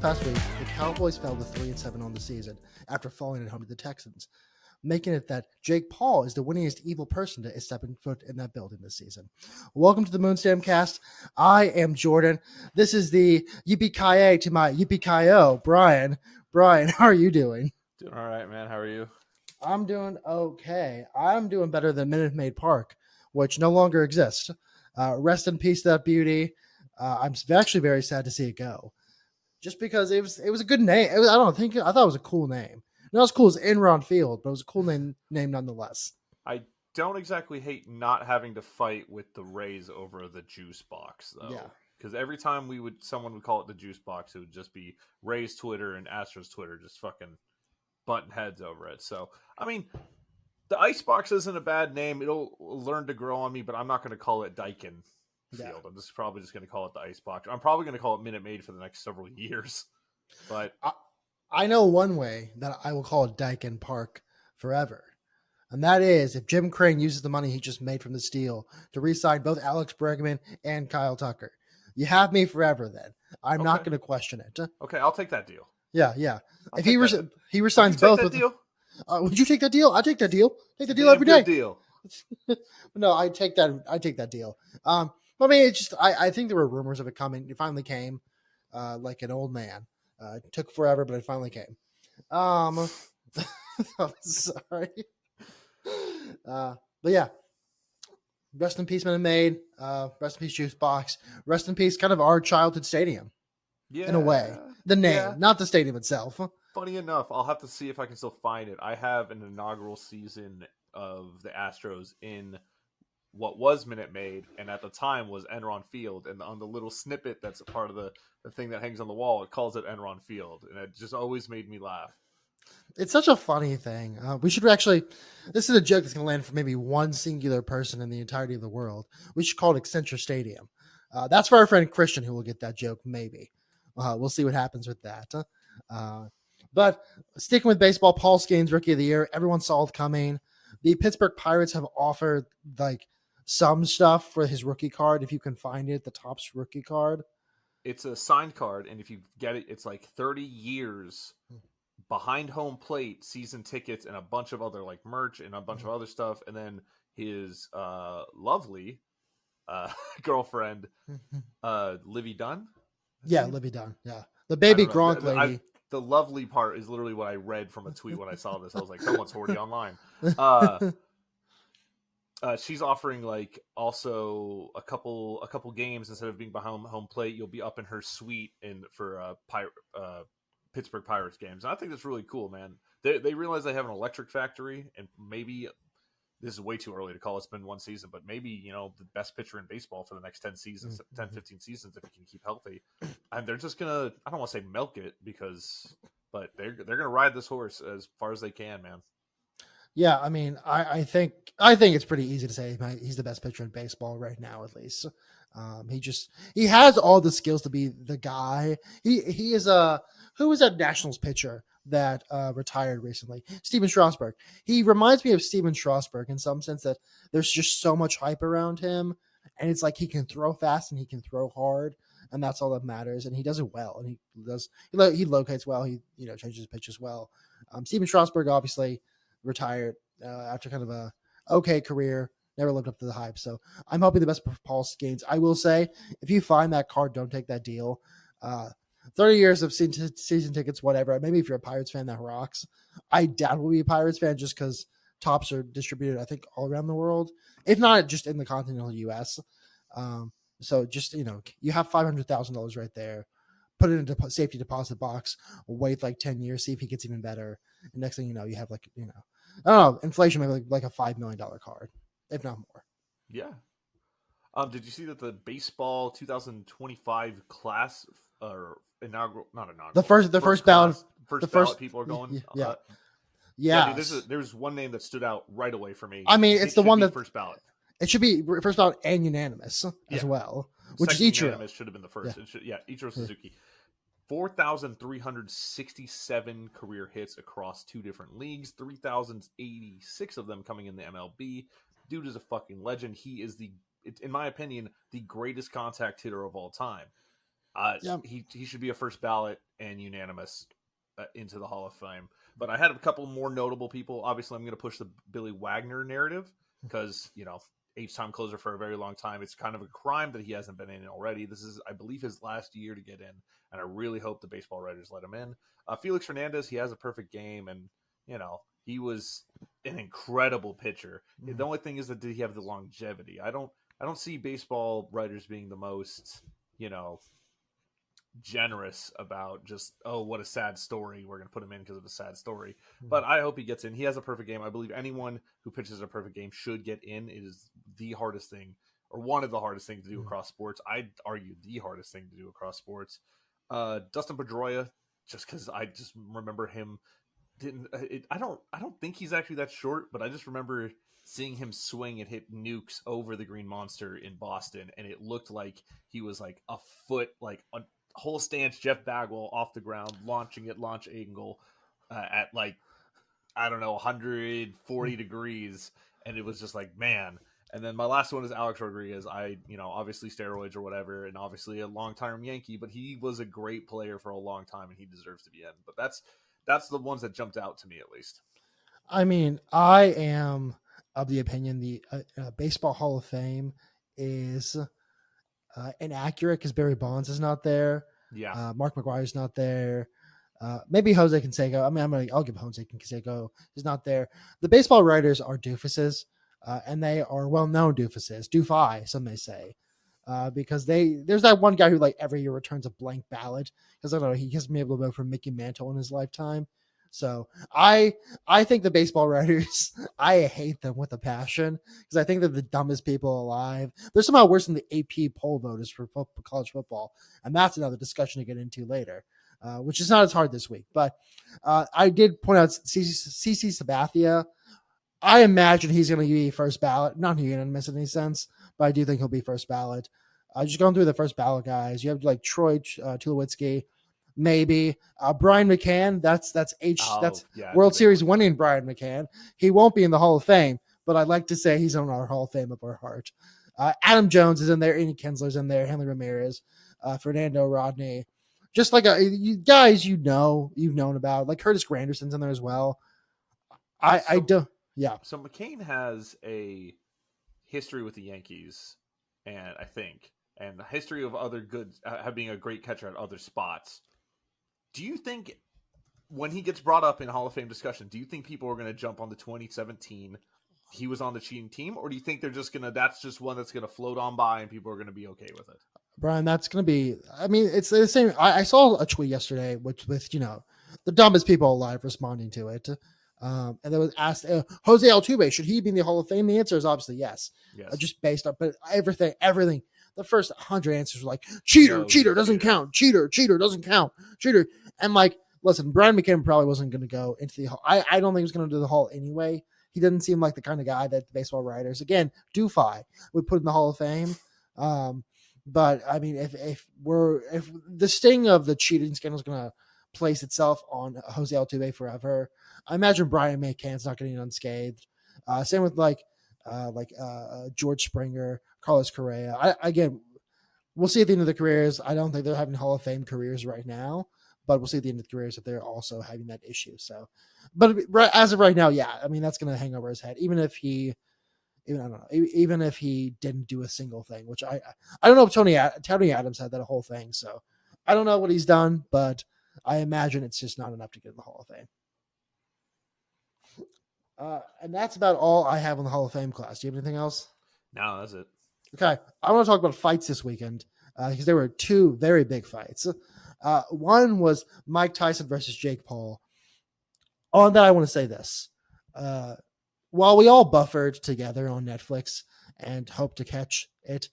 past week, the Cowboys fell to 3-7 on the season after falling at home to the Texans, making it that Jake Paul is the winningest evil person to step foot in that building this season. Welcome to the Moonstam Cast. I am Jordan. This is the Yippee-ki-yay to my Yippee-ki-yo, Brian. Brian, how are you doing? Doing all right, man. How are you? I'm doing okay. I'm doing better than Minute Maid Park, which no longer exists. Rest in peace, that beauty. I'm actually very sad to see it go, just because it was a good name. I thought it was a cool name. Not as cool as Enron Field, but it was a cool name nonetheless. I don't exactly hate not having to fight with the Rays over the juice box, though. Yeah. Because every time someone would call it the juice box, it would just be Rays Twitter and Astros Twitter just fucking button heads over it. So, I mean, the ice box isn't a bad name. It'll learn to grow on me, but I'm not going to call it Daikin Field. Yeah. I'm probably just going to call it the ice box. I'm probably going to call it Minute Maid for the next several years. But I know one way that I will call it Daikin Park forever. And that is if Jim Crane uses the money he just made from this deal to re-sign both Alex Bregman and Kyle Tucker. You have me forever then. I'm not going to question it. Okay, I'll take that deal. Yeah. If he resigns both with deal? Would you take that deal? I take that deal. Take the deal every day. Deal. No, I take that deal. I mean, it's just I think there were rumors of it coming. It finally came, like an old man. It took forever, but it finally came. I'm sorry. But yeah. Rest in peace, Minute Maid. Rest in peace, Juice Box. Rest in peace, kind of our childhood stadium. Yeah. In a way. The name, not the stadium itself. Funny enough, I'll have to see if I can still find it. I have an inaugural season of the Astros in what was Minute Maid, and at the time was Enron Field. And on the little snippet that's a part of the thing that hangs on the wall, it calls it Enron Field. And it just always made me laugh. It's such a funny thing. We should actually, this is a joke that's going to land for maybe one singular person in the entirety of the world. We should call it Accenture Stadium. That's for our friend Christian, who will get that joke, maybe. We'll see what happens with that. But sticking with baseball, Paul Skeens, Rookie of the Year. Everyone saw it coming. The Pittsburgh Pirates have offered like some stuff for his rookie card, if you can find it, the Topps rookie card. It's a signed card, and if you get it, it's like 30 years behind home plate, season tickets, and a bunch of other like merch and a bunch of other stuff. And then his lovely girlfriend, Livy Dunn. Yeah, Livy Dunn. Yeah, the baby Gronk lady. The lovely part is literally what I read from a tweet when I saw this. I was like, someone's already online. She's offering like also a couple games instead of being behind home plate. You'll be up in her suite for Pittsburgh Pirates games. And I think that's really cool, man. They realize they have an electric factory, and maybe this is way too early to call. It's been one season, but maybe, the best pitcher in baseball for the next 10 seasons, 10, 15 seasons, if he can keep healthy. And they're just going to, I don't want to say milk it but they're going to ride this horse as far as they can, man. Yeah. I mean, I think it's pretty easy to say he's the best pitcher in baseball right now, at least. He has all the skills to be the guy. He is who was that Nationals pitcher that retired recently? Steven Strasburg. He reminds me of Steven Strasburg in some sense that there's just so much hype around him, and it's like he can throw fast and he can throw hard, and that's all that matters. And he does it well, and he locates well. He changes his pitches well. Steven Strasburg obviously retired after kind of a okay career. Never lived up to the hype. So I'm hoping the best for Paul Skeens. I will say, if you find that card, don't take that deal. 30 years of season tickets, whatever. Maybe if you're a Pirates fan, that rocks. I doubt we'll be a Pirates fan just because Topps are distributed, I think, all around the world. If not, just in the continental U.S. So just, you have $500,000 right there. Put it into a safety deposit box. Wait like 10 years, see if he gets even better. And next thing you know, you have like, I don't know, inflation maybe like a $5 million card, if not more. Yeah. Did you see that the baseball 2025 class or inaugural? Not inaugural. The first ballot. Ballot people are going. Yeah. Yeah. Dude, there's one name that stood out right away for me. I mean, it's the one that first ballot. It should be first ballot and unanimous as well, which Second is Ichiro. Unanimous should have been the first. Ichiro Suzuki. 4,367 career hits across two different leagues. 3,086 of them coming in the MLB. Dude is a fucking legend. He is in my opinion, the greatest contact hitter of all time. Yeah. He should be a first ballot and unanimous into the Hall of Fame. But I had a couple more notable people. Obviously, I'm going to push the Billy Wagner narrative because H-time closer for a very long time. It's kind of a crime that he hasn't been in already. This is, I believe, his last year to get in, and I really hope the baseball writers let him in. Felix Hernandez, he has a perfect game, and he was an incredible pitcher. The only thing is that did he have the longevity? I don't see baseball writers being the most generous about just, oh, what a sad story, we're going to put him in because of a sad story. But I hope he gets in. He has a perfect game. I believe anyone who pitches a perfect game should get in. It is the hardest thing, or one of the hardest things to do across sports. I'd argue the hardest thing to do across sports. Dustin Pedroia, just because I just remember him I don't think he's actually that short, but I just remember seeing him swing and hit nukes over the Green Monster in Boston, and it looked like he was like a foot, like a whole stance Jeff Bagwell off the ground, launching at launch angle at like, I don't know, 140 degrees, and it was just like, man. And then my last one is Alex Rodriguez. Obviously steroids or whatever, and obviously a long-time Yankee, but he was a great player for a long time, and he deserves to be in. But that's the ones that jumped out to me, at least. I mean, I am of the opinion the Baseball Hall of Fame is inaccurate because Barry Bonds is not there. Yeah. Mark McGuire's not there. Maybe Jose Canseco. I mean, I'll give Jose Canseco. He's not there. The baseball writers are doofuses, and they are well-known doofuses. Doofy, some may say. Because there's that one guy who like every year returns a blank ballot because I don't know, he hasn't been able to vote for Mickey Mantle in his lifetime. So I think the baseball writers, I hate them with a passion because I think they're the dumbest people alive. They're somehow worse than the AP poll voters for college football, and that's another discussion to get into later, which is not as hard this week. But I did point out CC Sabathia. I imagine he's going to be first ballot. Not unanimous in any sense, but I do think he'll be first ballot. Just going through the first ballot guys, you have like Troy Tulowitzki, maybe Brian McCann. That's World Series winning Brian McCann. He won't be in the Hall of Fame, but I'd like to say he's on our Hall of Fame of our heart. Adam Jones is in there. Andy Kinsler's in there. Henry Ramirez, Fernando Rodney. Just like guys you've known about. Like Curtis Granderson's in there as well. I do. Yeah. So McCain has a history with the Yankees, and a history of other good, being a great catcher at other spots. Do you think when he gets brought up in Hall of Fame discussion, do you think people are going to jump on the 2017 he was on the cheating team, or do you think they're just that's just one that's going to float on by and people are going to be okay with it? Brian, that's going to be, I mean, it's the same. I saw a tweet yesterday with the dumbest people alive responding to it. And it was asked, Jose Altuve, should he be in the Hall of Fame? The answer is obviously yes. Just based on, but everything. The first 100 answers were like, cheater doesn't count. Cheater doesn't count. Cheater. And like, listen, Brian McCann probably wasn't going to go into the Hall. I don't think he was going to do the Hall anyway. He didn't seem like the kind of guy that the baseball writers, again, Doofy, would put in the Hall of Fame. But I mean, if the sting of the cheating scandal is going to place itself on Jose Altuve forever, I imagine Brian McCann's not getting unscathed. Same with George Springer, Carlos Correa. Again, we'll see at the end of the careers. I don't think they're having Hall of Fame careers right now, but we'll see at the end of the careers if they're also having that issue. So, but as of right now, yeah, I mean that's going to hang over his head, even if he didn't do a single thing, which I don't know if Tony Adams had that whole thing. So I don't know what he's done, but I imagine it's just not enough to get in the Hall of Fame. And that's about all I have on the Hall of Fame class. Do you have anything else? No, that's it. Okay. I want to talk about fights this weekend because there were two very big fights. One was Mike Tyson versus Jake Paul. On that, I want to say this. While we all buffered together on Netflix and hope to catch it,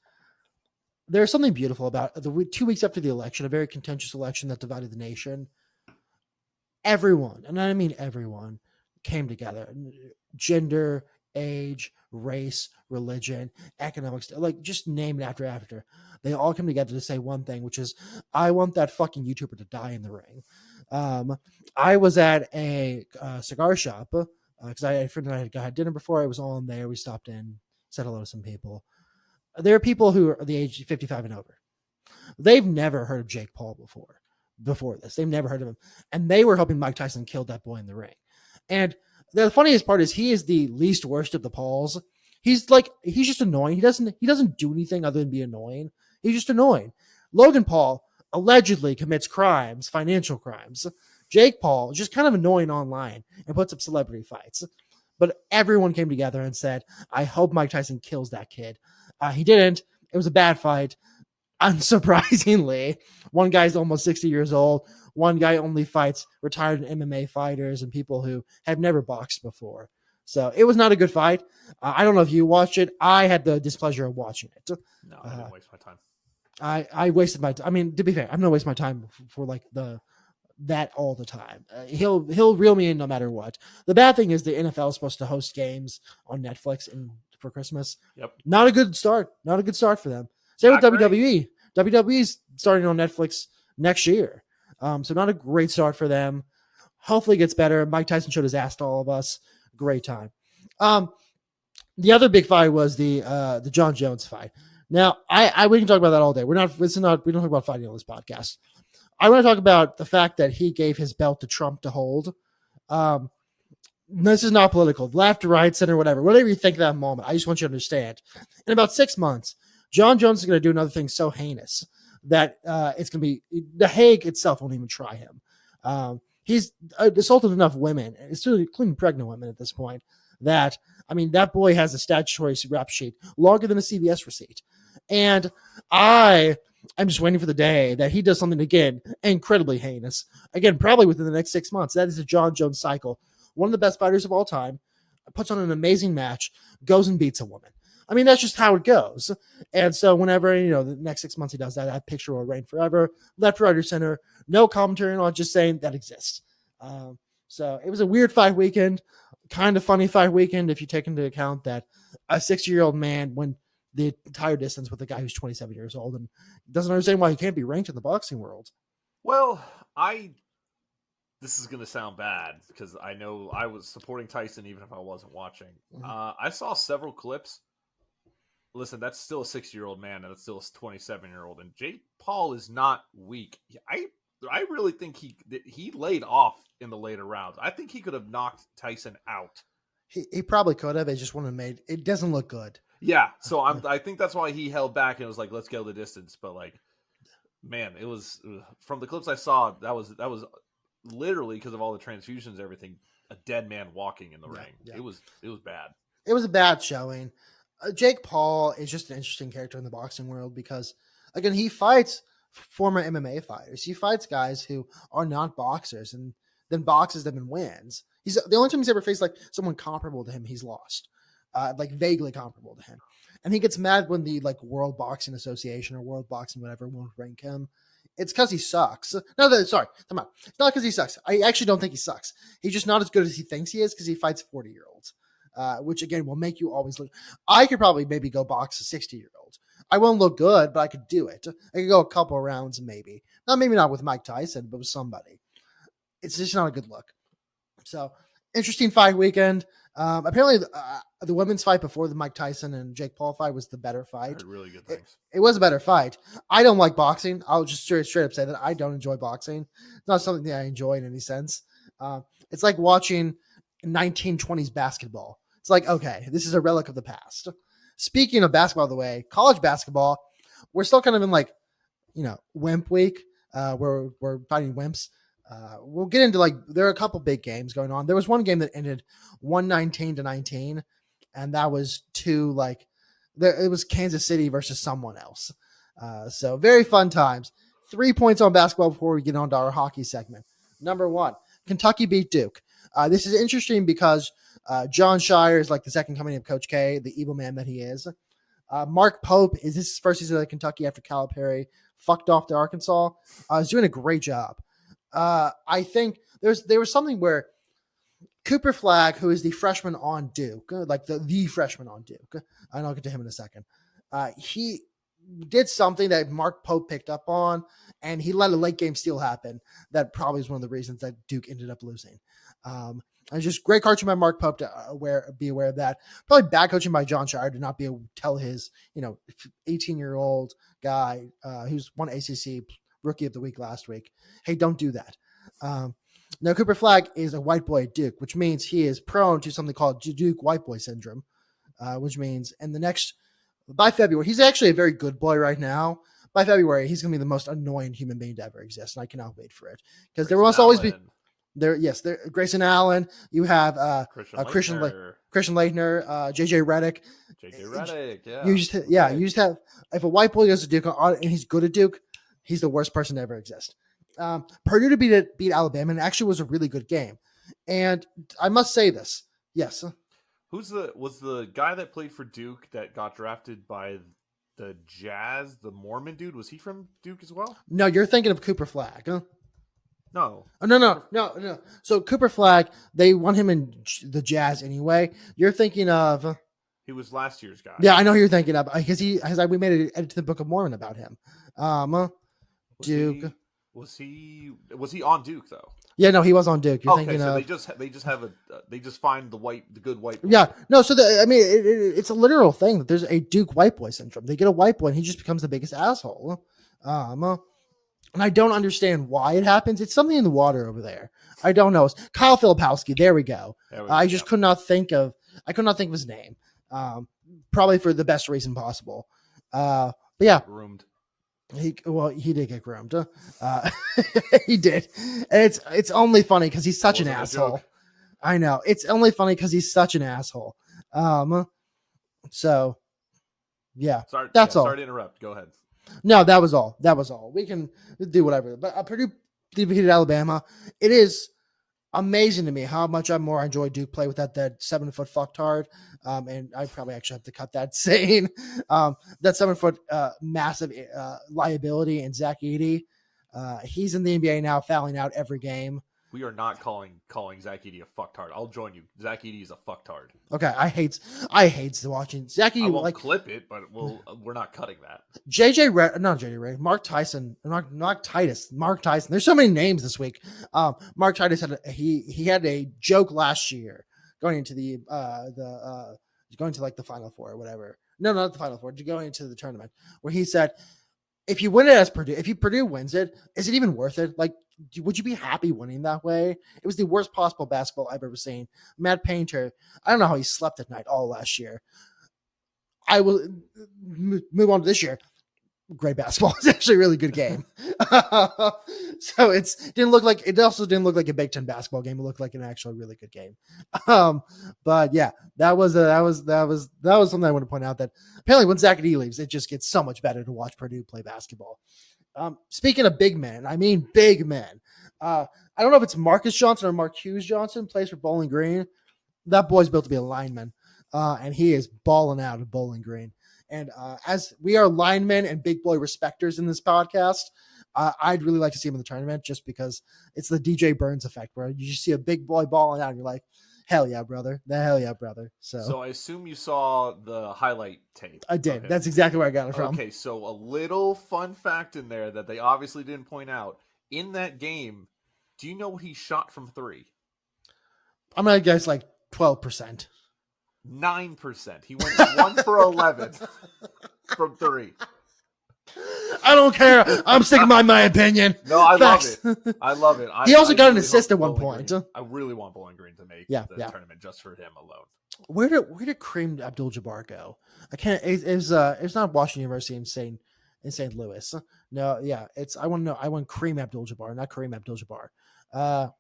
there's something beautiful about the 2 weeks after the election, a very contentious election that divided the nation. Everyone, and I mean everyone, came together. Gender, age, race, religion, economics, like just name it after. They all come together to say one thing, which is, I want that fucking YouTuber to die in the ring. I was at a cigar shop because I had a friend and I had dinner before. I was all in there. We stopped in, said hello to some people. There are people who are the age 55 and over. They've never heard of Jake Paul before this. They've never heard of him. And they were hoping Mike Tyson killed that boy in the ring. And the funniest part is he is the least worst of the Pauls. He's just annoying. He doesn't do anything other than be annoying. He's just annoying. Logan Paul allegedly commits crimes, financial crimes. Jake Paul just kind of annoying online and puts up celebrity fights. But everyone came together and said, I hope Mike Tyson kills that kid. He didn't. It was a bad fight. Unsurprisingly, one guy's almost 60 years old. One guy only fights retired MMA fighters and people who have never boxed before. So it was not a good fight. I don't know if you watched it. I had the displeasure of watching it. No, I didn't waste my time. I wasted my time. I mean, to be fair, I'm not wasting my time for like that all the time. He'll reel me in no matter what. The bad thing is the NFL is supposed to host games on Netflix for Christmas. Yep. Not a good start. Not a good start for them. Same with WWE. WWE's starting on Netflix next year. So not a great start for them. Hopefully it gets better. Mike Tyson showed his ass to all of us. Great time. The other big fight was the John Jones fight. Now, we can talk about that all day. We don't talk about fighting on this podcast. I want to talk about the fact that he gave his belt to Trump to hold. This is not political. Left, right, center, whatever you think of that moment. I just want you to understand. In about 6 months, John Jones is going to do another thing so heinous that it's going to be The Hague itself won't even try him. He's assaulted enough women, including pregnant women at this point, that, I mean, that boy has a statutory rap sheet longer than a CVS receipt. And I'm just waiting for the day that he does something again incredibly heinous. Again, probably within the next 6 months. That is a John Jones cycle. One of the best fighters of all time, puts on an amazing match, goes and beats a woman. I mean, that's just how it goes. And so whenever, the next 6 months he does that, that picture will reign forever. Left, right, or center. No commentary on, just saying that exists. So it was a weird fight weekend, kind of funny fight weekend if you take into account that a 60-year-old man went the entire distance with a guy who's 27 years old and doesn't understand why he can't be ranked in the boxing world. Well, this is going to sound bad because I know I was supporting Tyson even if I wasn't watching. Mm-hmm. I saw several clips. Listen, that's still a 60-year-old man and that's still a 27-year-old. And Jake Paul is not weak. I really think he laid off in the later rounds. I think he could have knocked Tyson out. He probably could have. It just wouldn't have made. It doesn't look good. Yeah, so I think that's why he held back and it was like, let's go the distance. But like, man, it was from the clips I saw. That was literally because of all the transfusions, and everything. A dead man walking in the ring. Yeah. It was bad. It was a bad showing. Jake Paul is just an interesting character in the boxing world because, again, he fights former MMA fighters. He fights guys who are not boxers and then boxes them and wins. He's the only time he's ever faced like someone comparable to him, he's lost. Like vaguely comparable to him. And he gets mad when the like World Boxing Association or World Boxing whatever won't rank him. It's because he sucks. Sorry. Come on. It's not because he sucks. I actually don't think he sucks. He's just not as good as he thinks he is because he fights 40-year-olds, which again will make you always look. I could probably maybe go box a 60-year-old. I won't look good, but I could do it. I could go a couple of rounds maybe. Maybe not with Mike Tyson, but with somebody. It's just not a good look. So interesting fight weekend. Apparently, the women's fight before the Mike Tyson and Jake Paul fight was the better fight. I heard really good things. It was a better fight. I don't like boxing. I'll just straight up say that I don't enjoy boxing. It's not something that I enjoy in any sense. It's like watching 1920s basketball. It's like, okay, this is a relic of the past. Speaking of basketball, by the way, college basketball, we're still kind of in like, wimp week. We're fighting wimps. We'll get into there are a couple big games going on. There was one game that ended 119-19, and that was it was Kansas City versus someone else. So very fun times. 3 points on basketball before we get on to our hockey segment. Number one, Kentucky beat Duke. This is interesting because John Shire is like the second coming of Coach K, the evil man that he is. Mark Pope is his first season at Kentucky after Calipari fucked off to Arkansas. He's doing a great job. I think there was something where Cooper Flagg, who is the freshman on Duke, like the freshman on Duke, and I'll get to him in a second. He did something that Mark Pope picked up on, and he let a late game steal happen. That probably is one of the reasons that Duke ended up losing. It's just great coaching by Mark Pope to be aware of that. Probably bad coaching by John Shire to not be able to tell his 18-year-old guy who's won ACC Rookie of the Week last week, hey, don't do that. Now Cooper Flagg is a white boy at Duke, which means he is prone to something called Duke Whit Boy Syndrome, which means by February, he's actually a very good boy right now. By February, he's going to be the most annoying human being to ever exist, and I cannot wait for it because there must always be. Yes, Grayson Allen. You have Christian Leitner, JJ Redick. Yeah. You just have if a white boy goes to Duke and he's good at Duke, he's the worst person to ever exist. Purdue to beat Alabama and actually was a really good game, and I must say this. Yes, was the guy that played for Duke that got drafted by the Jazz, the Mormon dude? Was he from Duke as well? No, you're thinking of Cooper Flagg. Huh? No. Oh, no. So Cooper Flagg, they want him in the Jazz anyway. You're thinking of. He was last year's guy. Yeah, I know who you're thinking of because we made an edit to the Book of Mormon about him. Duke. Was he on Duke though? Yeah, no, he was on Duke. You're thinking so of. they just find the good white boy. Yeah, no. So it's a literal thing that there's a Duke white boy syndrome. They get a white boy and he just becomes the biggest asshole. And I don't understand why it happens. It's something in the water over there. I don't know. It's Kyle Filipowski. There we go. I just could not think of his name. Probably for the best reason possible. But yeah. Groomed. He did get groomed. He did. And it's only funny because he's such an asshole. I know. It's only funny because he's such an asshole. So yeah. That's all. Sorry to interrupt. Go ahead. No, that was all. We can do whatever. But Purdue defeated Alabama. It is amazing to me how much I enjoy Duke play with that 7-foot fucktard. And I probably actually have to cut that saying. That 7-foot massive liability and Zach Edey. He's in the NBA now, fouling out every game. We are not calling Zach Edey a fucktard. I'll join you. Zach Edey is a fucktard. Okay, I hate watching Zach Edey. I won't clip it, but we're not cutting that. Mark Tyson. Mark Tyson. There's so many names this week. Mark Titus he had a joke last year going into the Final Four or whatever. No, not the Final Four. Going into the tournament where he said, if you win it as Purdue, if Purdue wins it, is it even worth it? Like, would you be happy winning that way? It was the worst possible basketball I've ever seen. Matt Painter, I don't know how he slept at night all last year. I will move on to this year. Great basketball. It's actually a really good game. So it also didn't look like a Big Ten basketball game. It looked like an actually really good game. But yeah, that was something I want to point out, that apparently when Zach Edey leaves, it just gets so much better to watch Purdue play basketball. Speaking of big men, I mean big men. I don't know if it's Marcus Johnson or Mark Hughes Johnson, plays for Bowling Green. That boy's built to be a lineman, and he is balling out of Bowling Green. And as we are linemen and big boy respecters in this podcast, I'd really like to see him in the tournament just because it's the DJ Burns effect where you just see a big boy balling out and you're like, hell yeah, brother. Hell yeah, brother. So I assume you saw the highlight tape. I did. Okay. That's exactly where I got it from. Okay, so a little fun fact in there that they obviously didn't point out. In that game, do you know what he shot from three? I'm going to guess like 12%. 9%. He went 1 for 11 from three. I don't care. I'm sticking by my opinion. No, I love it. He also got an assist at one point. I really want Bowling Green to make the tournament just for him alone. Where did Kareem Abdul-Jabbar go? I can't. It's not Washington University in St. Louis. No, yeah. I want to know. I want Kareem Abdul-Jabbar, not Kareem Abdul-Jabbar.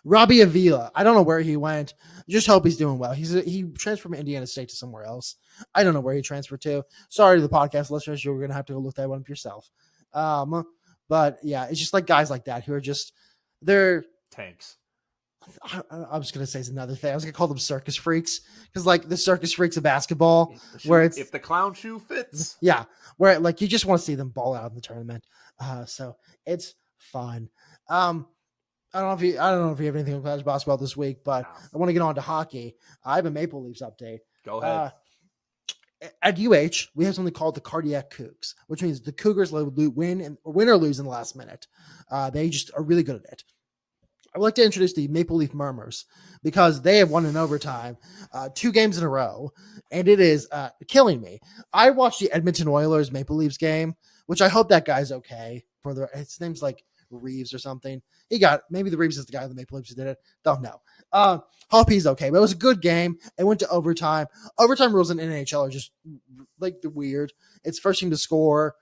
Robbie Avila. I don't know where he went. Just hope he's doing well. He transferred from Indiana State to somewhere else. I don't know where he transferred to. Sorry to the podcast listeners. You're going to have to go look that one up yourself. But yeah, it's just like guys like that who are they're tanks. I was going to say another thing. I was going to call them circus freaks because like the circus freaks of basketball if the clown shoe fits. Yeah. Where like you just want to see them ball out in the tournament. So it's fun. I don't know if you have anything on college basketball this week, but I want to get on to hockey. I have a Maple Leafs update. Go ahead. At UH, we have something called the Cardiac Cougs, which means the Cougars win or lose in the last minute. They just are really good at it. I would like to introduce the Maple Leaf Murmurs because they have won in overtime 2 games in a row, and it is killing me. I watched the Edmonton Oilers Maple Leafs game, which I hope that guy's okay. His name's like Reeves or something. Maybe the Reeves is the guy in the Maple Leafs who did it. Don't know. Hope he's okay, but it was a good game. It went to overtime. Overtime rules in NHL are just like the weird. It's first team to score.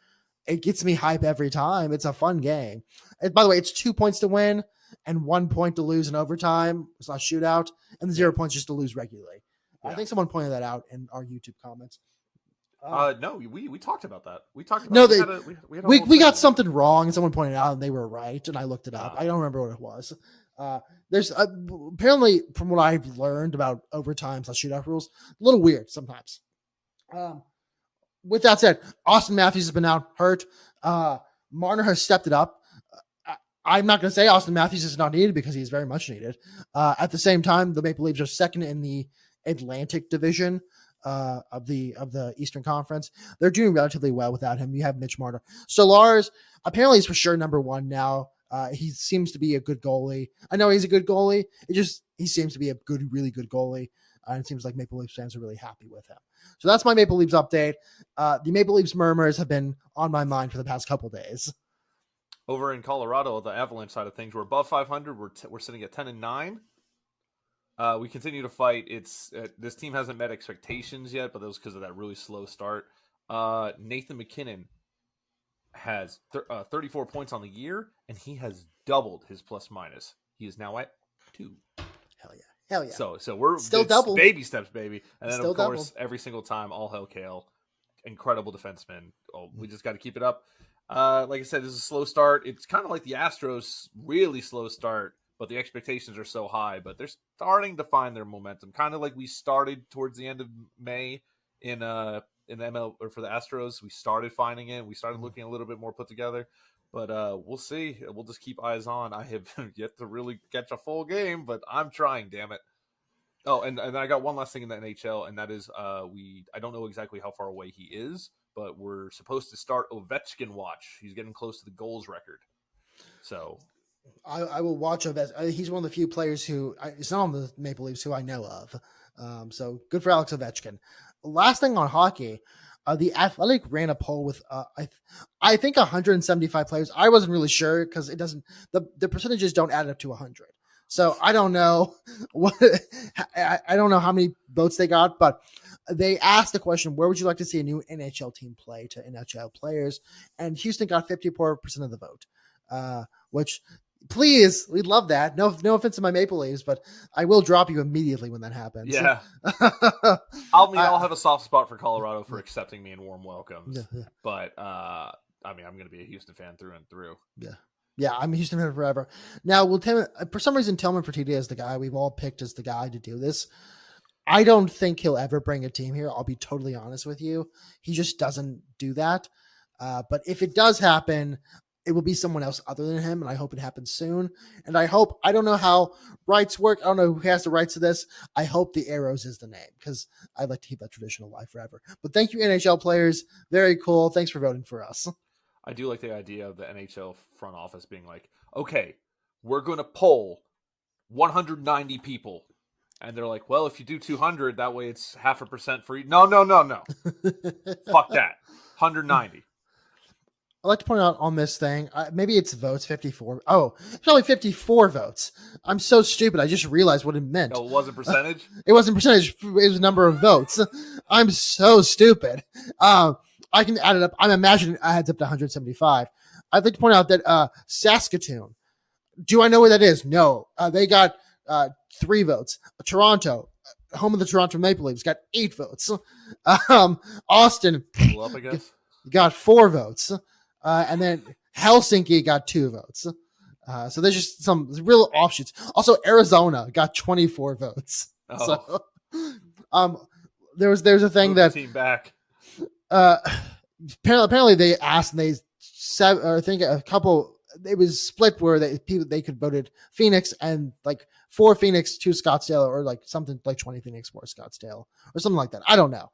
It gets me hype every time. It's a fun game. And by the way, it's 2 points to win and 1 point to lose in overtime. It's not shootout, and the 0 points just to lose regularly. Yeah. I think someone pointed that out in our YouTube comments. No, we talked about that. We talked about we got something wrong, and someone pointed out, and they were right, and I looked it up. I don't remember what it was. There's apparently, from what I've learned about overtime / shootout rules, a little weird sometimes. With that said, Austin Matthews has been out hurt. Marner has stepped it up. I'm not going to say Austin Matthews is not needed because he's very much needed. At the same time, the Maple Leafs are second in the Atlantic Division of the Eastern Conference. They're doing relatively well without him. You have Mitch Marner. Solars apparently is for sure number 1 now. He seems to be a good goalie. I know he's a good goalie. He seems to be a really good goalie. And it seems like Maple Leafs fans are really happy with him. So that's my Maple Leafs update. The Maple Leafs murmurs have been on my mind for the past couple days. Over in Colorado, the Avalanche side of things, we're above 500. We're sitting at 10-9. We continue to fight. This team hasn't met expectations yet, but that was because of that really slow start. Nathan McKinnon has 34 points on the year, and he has doubled his plus minus. He is now at 2. Hell yeah. So we're still double. Baby steps, baby. And then, still of course, doubled. every single time, all hell Kale. Incredible defenseman. We just got to keep it up. Like I said, this is a slow start. It's kind of like the Astros, really slow start, but the expectations are so high. But they're starting to find their momentum, kind of like we started towards the end of May in the ML or for the Astros. We started finding it. We started looking a little bit more put together. But we'll see. We'll just keep eyes on. I have yet to really catch a full game, but I'm trying. Damn it! Oh, and I got one last thing in the NHL, and that is I don't know exactly how far away he is, but we're supposed to start Ovechkin watch. He's getting close to the goals record. So I will watch Ovechkin. He's one of the few players who it's not on the Maple Leafs who I know of. So good for Alex Ovechkin. Last thing on hockey. The Athletic ran a poll with I think 175 players. I wasn't really sure because it doesn't the percentages don't add up to 100. So I don't know I don't know how many votes they got, but they asked the question, where would you like to see a new NHL team play to NHL players? And Houston got 54% of the vote, which please, we'd love that. No offense to my Maple Leafs, but I will drop you immediately when that happens. Yeah. I'll have a soft spot for Colorado for accepting me in warm welcomes. Yeah. But I'm going to be a Houston fan through and through. Yeah, I'm a Houston fan forever. Now, for some reason, Tillman Fertitta is the guy we've all picked as the guy to do this. I don't think he'll ever bring a team here. I'll be totally honest with you. He just doesn't do that. But if it does happen, it will be someone else other than him, and I hope it happens soon. And I don't know how rights work. I don't know who has the rights to this. I hope the Arrows is the name because I'd like to keep that tradition alive forever. But thank you, NHL players. Very cool. Thanks for voting for us. I do like the idea of the NHL front office being like, okay, we're going to poll 190 people. And they're like, well, if you do 200, that way it's 0.5% for each. No. Fuck that. 190. I'd like to point out on this thing, maybe it's votes 54. Oh, it's only 54 votes. I'm so stupid. I just realized what it meant. No, it wasn't percentage? It wasn't percentage. It was number of votes. I'm so stupid. I can add it up. I'm imagining it adds up to 175. I'd like to point out that Saskatoon. Do I know where that is? No. They got 3 votes. Toronto, home of the Toronto Maple Leafs, got 8 votes. Austin up, I guess. Got 4 votes. And then Helsinki got 2 votes. So there's just some real offshoots. Also, Arizona got 24 votes. Oh. So there's a thing that team back. Apparently they asked, and they said, or I think a couple. It was split where they could voted Phoenix and like 4 Phoenix, 2 Scottsdale, or like something like 20 Phoenix, 4 Scottsdale, or something like that. I don't know.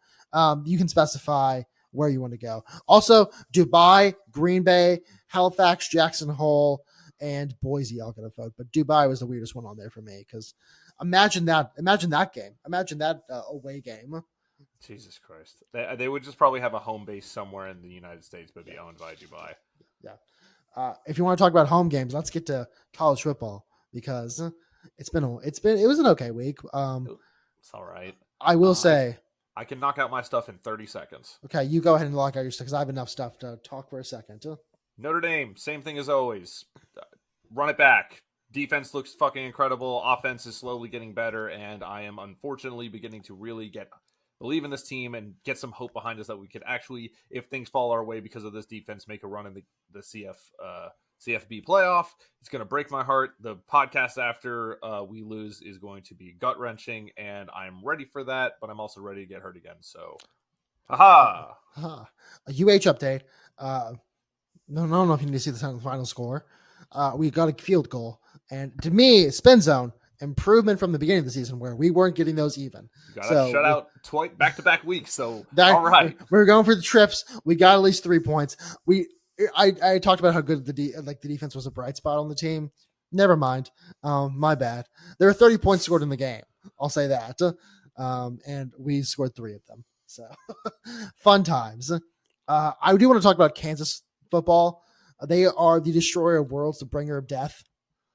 You can specify where you want to go. Also, Dubai, Green Bay, Halifax, Jackson Hole, and Boise all got a vote, but Dubai was the weirdest one on there for me because imagine that game, imagine that away game. Jesus Christ. They would just probably have a home base somewhere in the United States, but be owned by Dubai. Yeah. If you want to talk about home games, let's get to college football because it was an okay week. It's all right. I will say I can knock out my stuff in 30 seconds. Okay, you go ahead and lock out your stuff because I have enough stuff to talk for a second. Notre Dame, same thing as always. Run it back. Defense looks fucking incredible. Offense is slowly getting better, and I am unfortunately beginning to really believe in this team and get some hope behind us that we could actually, if things fall our way because of this defense, make a run in the CFB playoff. It's going to break my heart. The podcast after we lose is going to be gut-wrenching, and I'm ready for that, but I'm also ready to get hurt again. So, haha. A UH update. No, I don't know if you need to see the final score. We got a field goal, and to me, spin zone improvement from the beginning of the season where we weren't getting those even. You got to shut out twice back-to-back weeks. So all right, we're going for the trips. We got at least 3 points. I talked about how good the defense was a bright spot on the team. Never mind. My bad. There were 30 points scored in the game. I'll say that. And we scored 3 of them. So fun times. I do want to talk about Kansas football. They are the destroyer of worlds, the bringer of death.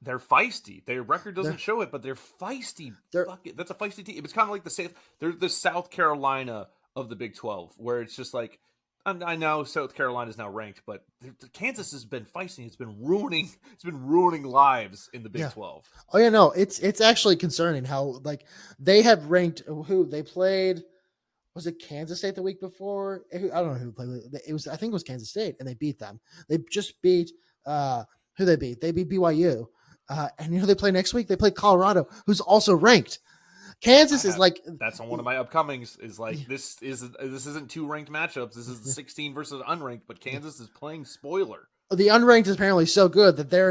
They're feisty. Their record doesn't show it, but they're feisty. That's a feisty team. It's kind of like they're the South Carolina of the Big 12, where it's just like, I know South Carolina is now ranked, but Kansas has been feisty. It's been ruining lives in the Big 12. Oh yeah, no, it's actually concerning how they have ranked who they played. Was it Kansas State the week before? I don't know who played. I think it was Kansas State, and they beat them. They just beat who they beat. They beat BYU. And they play next week. They play Colorado, who's also ranked. Kansas is that's on one of my upcomings. Is like this isn't 2 ranked matchups. This is 16 versus unranked, but Kansas is playing spoiler. The unranked is apparently so good that their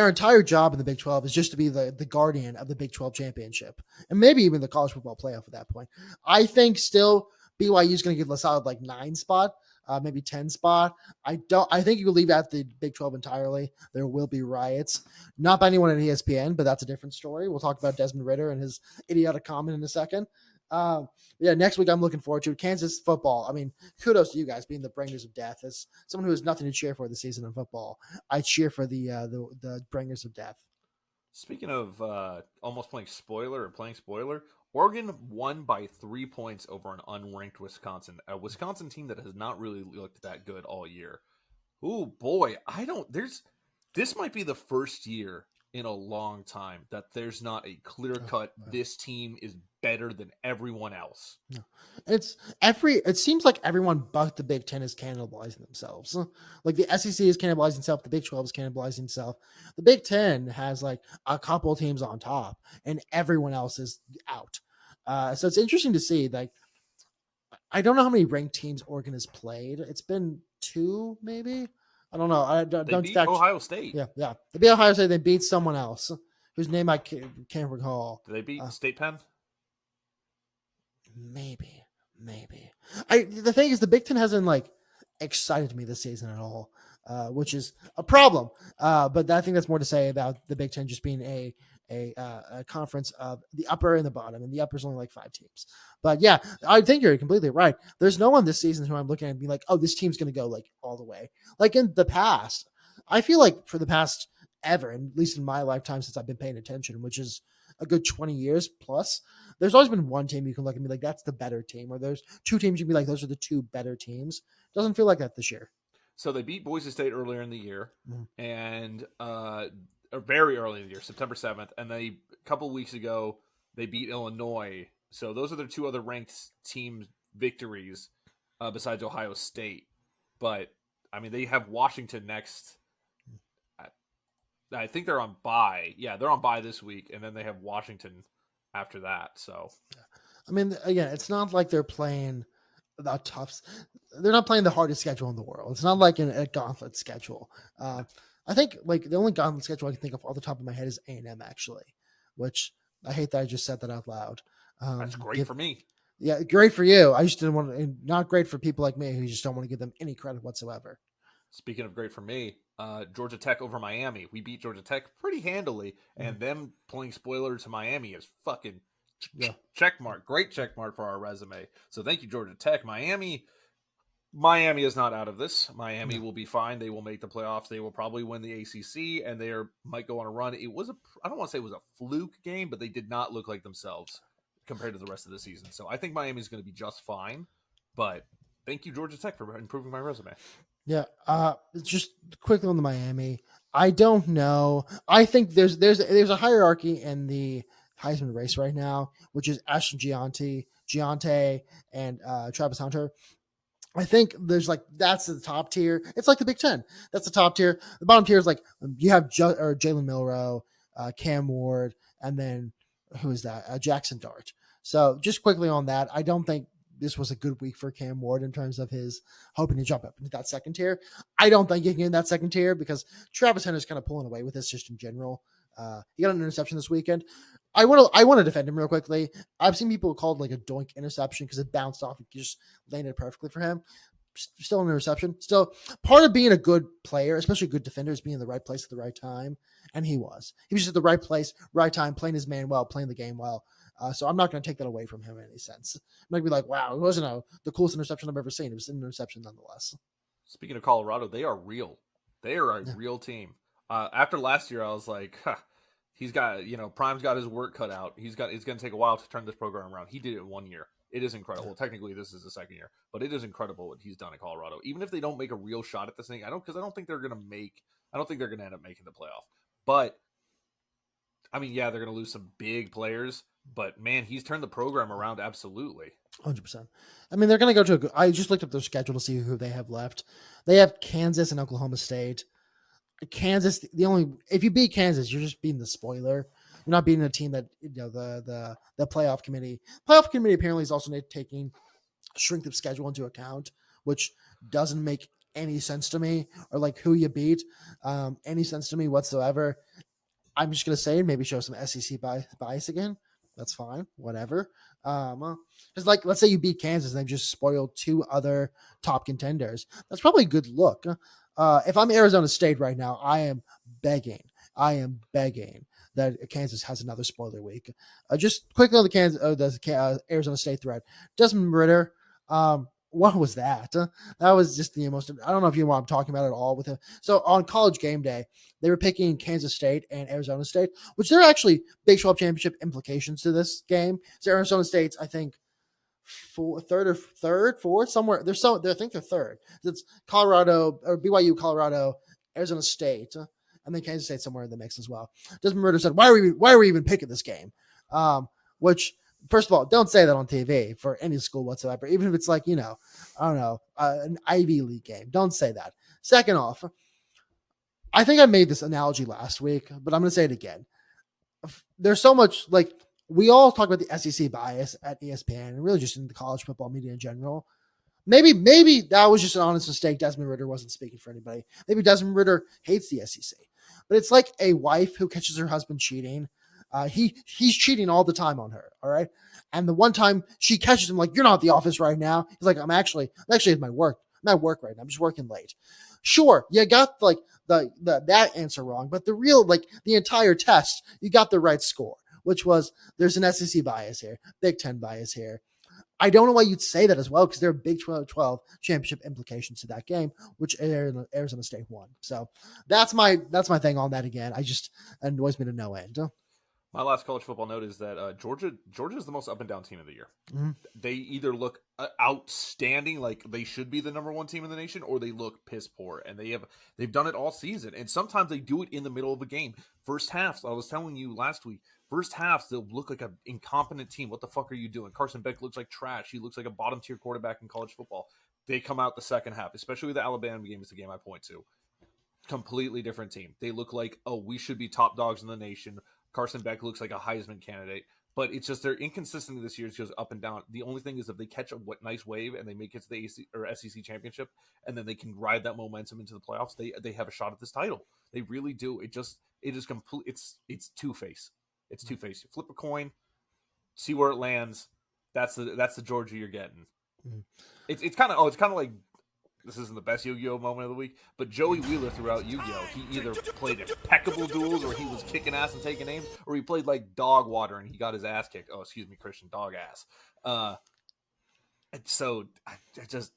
entire job in the Big 12 is just to be the guardian of the Big 12 championship and maybe even the college football playoff at that point. I think still BYU is going to get a solid 9 spot. Maybe 10 spot. I think you will leave out the Big 12 entirely. There will be riots, not by anyone at ESPN, but that's a different story. We'll talk about Desmond Ridder and his idiotic comment in a second. Next week I'm looking forward to Kansas football. I mean, kudos to you guys being the bringers of death. As someone who has nothing to cheer for this season in football, I cheer for the bringers of death. Speaking of almost playing spoiler, Oregon won by 3 points over an unranked Wisconsin, a Wisconsin team that has not really looked that good all year. Oh boy, this might be the first year in a long time that there's not a clear cut. This team is better than everyone else. No. It seems like everyone but the Big Ten is cannibalizing themselves. Like the SEC is cannibalizing itself, the Big 12 is cannibalizing itself. The Big Ten has a couple teams on top, and everyone else is out. So it's interesting to see. I don't know how many ranked teams Oregon has played. It's been 2, maybe. I don't know. They beat Ohio State. Yeah. They beat Ohio State. They beat someone else whose name I can't recall. Did they beat State Penn? Maybe. The thing is, the Big Ten hasn't excited me this season at all, which is a problem. But I think that's more to say about the Big Ten just being a conference of the upper and the bottom, and the upper is only 5 teams. But yeah, I think you're completely right. There's no one this season who I'm looking at and being like, oh, this team's going to go all the way. In the past, I feel like for the past ever, and at least in my lifetime since I've been paying attention, which is a good 20 years plus, there's always been one team you can look and be like, that's the better team, or there's 2 teams you can be like, those are the 2 better teams. Doesn't feel like that this year. So they beat Boise State earlier in the year, and very early in the year, September 7th, and a couple weeks ago they beat Illinois. So those are the 2 other ranked team victories besides Ohio State. But I mean, they have Washington next. I think they're on bye. Yeah, they're on bye this week, and then they have Washington after that. So, I mean, again, it's not like they're playing the toughs. They're not playing the hardest schedule in the world. It's not like a gauntlet schedule. I think the only gauntlet schedule I can think of off the top of my head is A&M, actually, which I hate that I just said that out loud. That's great for me. Yeah, great for you. I just didn't want to. Not great for people like me who just don't want to give them any credit whatsoever. Speaking of great for me, Georgia Tech over Miami. We beat Georgia Tech pretty handily, and them playing spoiler to Miami is fucking Yeah. check mark. Great check mark for our resume. So thank you, Georgia Tech. Miami is not out of this. Miami No. will be fine. They will make the playoffs. They will probably win the ACC, and might go on a run. I don't want to say it was a fluke game, but they did not look like themselves compared to the rest of the season. So I think Miami is going to be just fine. But thank you, Georgia Tech, for improving my resume. Yeah. Just quickly on the Miami. I don't know. I think there's a hierarchy in the Heisman race right now, which is Ashton Giante, and Travis Hunter. I think there's like that's the top tier. It's like the Big Ten. That's the top tier. The bottom tier is like you have Jalen Milrow, Cam Ward, and then who is that? Jackson Dart. So just quickly on that, I don't think this was a good week for Cam Ward in terms of his hoping to jump up into that second tier. I don't think he can get in that second tier because Travis Hunter's kind of pulling away with this just in general. He got an interception this weekend. I want to defend him real quickly. I've seen people called like a doink interception because it bounced off and just landed perfectly for him. Still an interception. Still part of being a good player, especially a good defender, is being in the right place at the right time. And he was. He was just at the right place, right time, playing his man well, playing the game well. So I'm not going to take that away from him in any sense. I'm not going to be like, wow, it wasn't the coolest interception I've ever seen. It was an interception nonetheless. Speaking of Colorado, they are real. They are a Yeah. real team. After last year, I was like, he's got, Prime's got his work cut out. It's going to take a while to turn this program around. He did it in 1 year. It is incredible. Well, technically, this is the second year, but it is incredible what he's done at Colorado. Even if they don't make a real shot at this thing, I don't think they're going to end up making the playoff. But I mean, yeah, they're going to lose some big players, but man, he's turned the program around absolutely. 100%. I mean, they're going to go to I just looked up their schedule to see who they have left. They have Kansas and Oklahoma State. Kansas, if you beat Kansas, you're just beating the spoiler. You're not beating a team that the playoff committee. Playoff committee apparently is also taking strength of schedule into account, which doesn't make any sense to me, or like who you beat, any sense to me whatsoever. I'm just gonna say maybe show some SEC bias again. That's fine, whatever. Because like let's say you beat Kansas and they've just spoiled two other top contenders. That's probably a good look. If I'm Arizona State right now, I am begging that Kansas has another spoiler week. Just quickly on the Arizona State thread, Desmond Ritter. What was that? That was just the most. I don't know if you know what I'm talking about at all with him. So on College Game Day, they were picking Kansas State and Arizona State, which there are actually Big 12 championship implications to this game. So Arizona State's, I think, fourth, somewhere. I think they're third. It's Colorado or BYU, Colorado, Arizona State, and then Kansas State somewhere in the mix as well. Desmond Ritter said, "Why are we even picking this game?" Which, first of all, don't say that on TV for any school whatsoever, even if it's like I don't know, an Ivy League game. Don't say that. Second off, I think I made this analogy last week, but I'm going to say it again. There's so much like we all talk about the SEC bias at ESPN and really just in the college football media in general. Maybe that was just an honest mistake. Desmond Ritter wasn't speaking for anybody. Maybe Desmond Ritter hates the SEC, but it's like a wife who catches her husband cheating. He's cheating all the time on her. All right, and the one time she catches him, like, you're not at the office right now. He's like, I'm actually at my work. I'm at work right now. I'm just working late. Sure, you got like the that answer wrong, but the real the entire test, you got the right score, which was there's an SEC bias here, Big Ten bias here. I don't know why you'd say that as well because there are Big 12 championship implications to that game, which Arizona State won. So that's my thing on that again. I just annoys me to no end. My last college football note is that Georgia is the most up and down team of the year. Mm-hmm. They either look outstanding, like they should be the number one team in the nation, or they look piss poor, and they've done it all season. And sometimes they do it in the middle of a game. First halves, I was telling you last week. First halves, they'll look like an incompetent team. What the fuck are you doing? Carson Beck looks like trash. He looks like a bottom tier quarterback in college football. They come out the second half, especially the Alabama game is the game I point to. Completely different team. They look like, oh, we should be top dogs in the nation. Carson Beck looks like a Heisman candidate, but it's just their inconsistency this year goes up and down. The only thing is if they catch a nice wave and they make it to the SEC championship, and then they can ride that momentum into the playoffs, they have a shot at this title. They really do. It is complete. It's two-face. It's two-face. You flip a coin, see where it lands. That's the Georgia you're getting. Mm-hmm. It's kind of like this isn't the best Yu-Gi-Oh moment of the week, but Joey Wheeler throughout Yu-Gi-Oh, he either played impeccable duels, or he was kicking ass and taking names, or he played like dog water and he got his ass kicked. Oh, excuse me, Christian, dog ass. And so I just,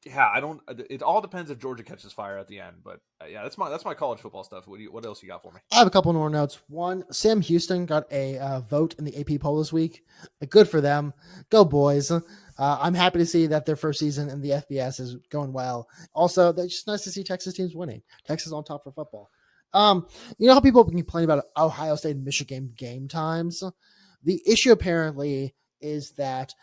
yeah, I don't. It all depends if Georgia catches fire at the end, but yeah, that's my college football stuff. What else you got for me? I have a couple more notes. One, Sam Houston got a vote in the AP poll this week. Good for them. Go boys. I'm happy to see that their first season in the FBS is going well. Also, it's just nice to see Texas teams winning. Texas on top for football. You know how people complain about Ohio State and Michigan game times? The issue apparently is that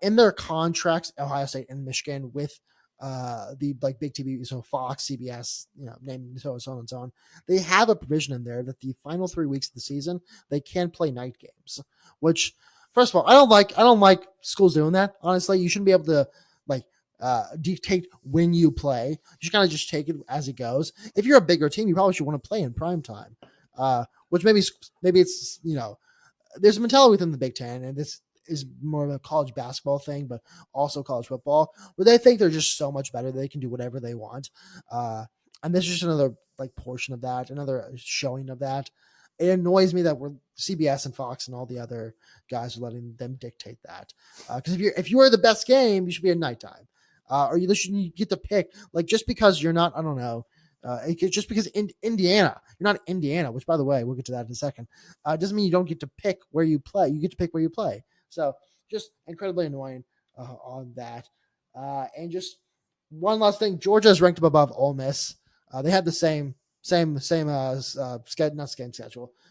in their contracts, Ohio State and Michigan with the like big TV, so Fox, CBS, name so on and so on. They have a provision in there that the final 3 weeks of the season they can play night games. Which, first of all, I don't like schools doing that. Honestly, you shouldn't be able to like dictate when you play. You should kind of just take it as it goes. If you're a bigger team, you probably should want to play in prime time. Which maybe it's there's a mentality within the Big Ten, and this is more of a college basketball thing, but also college football, where they think they're just so much better they can do whatever they want. And this is just another like portion of that, another showing of that. It annoys me that we're CBS and Fox and all the other guys are letting them dictate that. Because if you are the best game, you should be at nighttime, or you should get to pick. Like just because you're not, I don't know. Just because Indiana, you're not Indiana, which by the way, we'll get to that in a second, doesn't mean you don't get to pick where you play. You get to pick where you play. So just incredibly annoying on that. And just one last thing, Georgia is ranked above Ole Miss. They had the same schedule,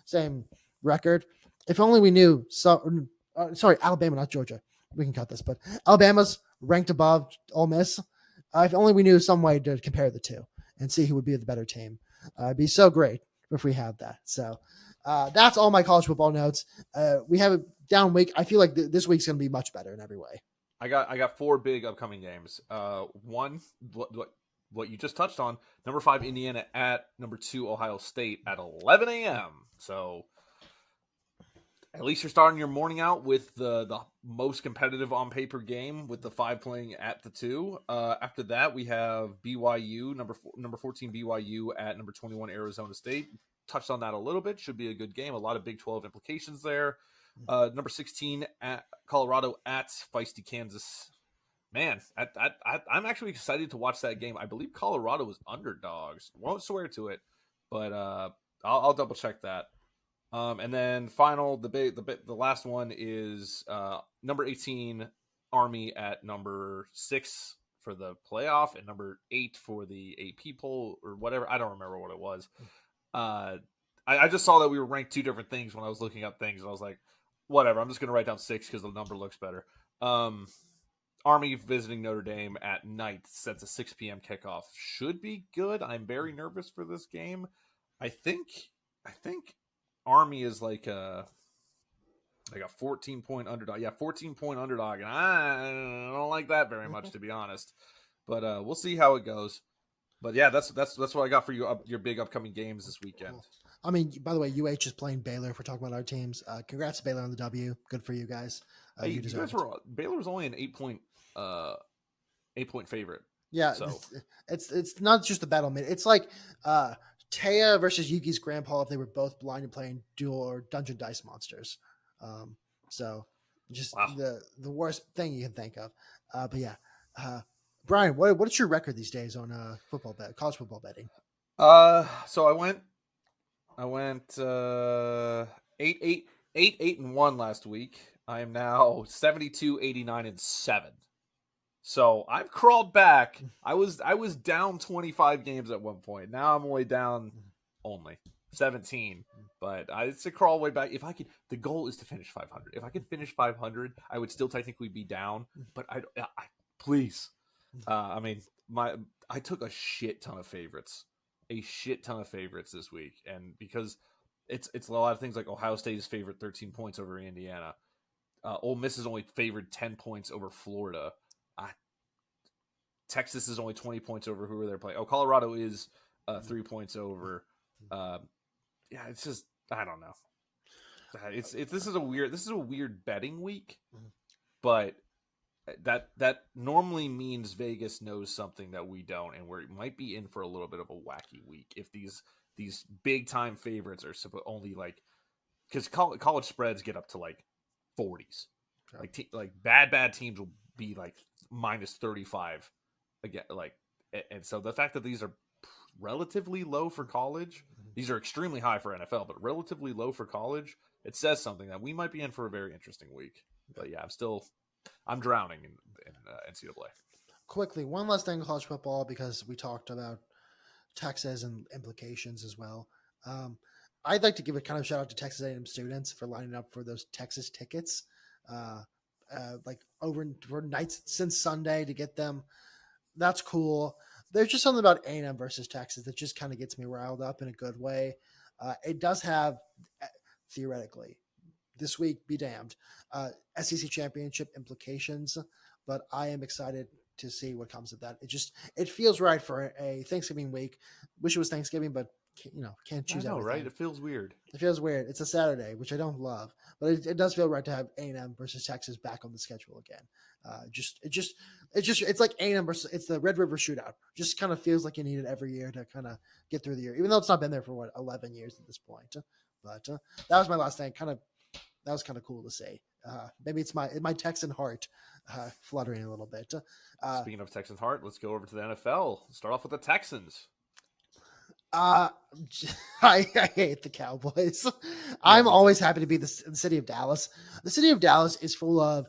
same record. If only we knew. Sorry, Alabama, not Georgia. We can cut this, but Alabama's ranked above Ole Miss. If only we knew some way to compare the two and see who would be the better team. It'd be so great if we had that. So that's all my college football notes. We have a down week. I feel like this week's going to be much better in every way. I got 4 big upcoming games. One, what you just touched on, number 5 Indiana at number 2 Ohio State at 11 a.m. So at least you're starting your morning out with the most competitive on paper game, with the 5 playing at the 2. After that, we have BYU, number 14 BYU at number 21 Arizona State. Touched on that a little bit. Should be a good game. A lot of Big 12 implications there. Number 16 at Colorado at feisty Kansas. Man, I'm actually excited to watch that game. I believe Colorado was underdogs. Won't swear to it, but I'll double check that. And then the last one is number 18 Army at number 6 for the playoff and number 8 for the AP poll or whatever. I don't remember what it was. I just saw that we were ranked 2 different things when I was looking up things, and I was like, whatever. I'm just going to write down 6 because the number looks better. Army visiting Notre Dame at night, sets a 6 p.m. kickoff. Should be good. I'm very nervous for this game. I think Army is like a 14-point underdog. Yeah, 14-point underdog, and I don't like that very much, to be honest. But we'll see how it goes. But yeah, that's what I got for you. Your big upcoming games this weekend. Cool. I mean, by the way, UH is playing Baylor. If we're talking about our teams, congrats to Baylor on the W. Good for you guys. You guys Baylor was only an 8-point favorite. Yeah, so it's not just a battle. It's like Taya versus Yuki's grandpa if they were both blind and playing dual or dungeon dice monsters. So just the worst thing you can think of. But yeah, Brian, what's your record these days on college football betting? So I went 8-1 last week. I am now 72-89-7. So I've crawled back. I was down 25 games at one point. Now I'm only down 17. But it's a crawl way back. If I could, the goal is to finish 500. If I could finish 500, I would still technically be down. But I please. I mean, I took a shit ton of favorites this week, and because it's a lot of things like Ohio State is favored 13 points over Indiana. Ole Miss is only favored 10 points over Florida. Texas is only 20 points over whoever they're playing. Colorado is 3 points over. Yeah, it's just I don't know. This is a weird betting week, but that normally means Vegas knows something that we don't, and we might be in for a little bit of a wacky week if these big time favorites are only like, because college spreads get up to like 40s, Yeah. like bad teams will be like minus 35 again, like, and so the fact that these are relatively low for college, these are extremely high for NFL, but relatively low for college, it says something that we might be in for a very interesting week. But yeah, I'm drowning in NCAA. Quickly, one last thing in college football, because we talked about Texas and implications as well. Um, I'd like to give a kind of shout out to Texas A&M students for lining up for those Texas tickets, uh, like for nights since Sunday to get them. That's cool. There's just something about A&M versus Texas that just kind of gets me riled up in a good way. It does have, theoretically, this week, be damned, SEC championship implications, but I am excited to see what comes of that. It feels right for a Thanksgiving week. Wish it was Thanksgiving, but can't choose I know, everything. right? It feels weird. It feels weird. It's a Saturday, which I don't love, but it does feel right to have A&M versus Texas back on the schedule again. It's like A&M versus, it's the Red River Shootout. Just kind of feels like you need it every year to kind of get through the year, even though it's not been there for 11 years at this point. But that was my last thing. That was kind of cool to see. Maybe it's my Texan heart fluttering a little bit. Speaking of Texans heart, let's go over to the NFL. Start off with the Texans. Uh, I hate the Cowboys. I'm Me always too. happy to be the city of Dallas. The city of Dallas is full of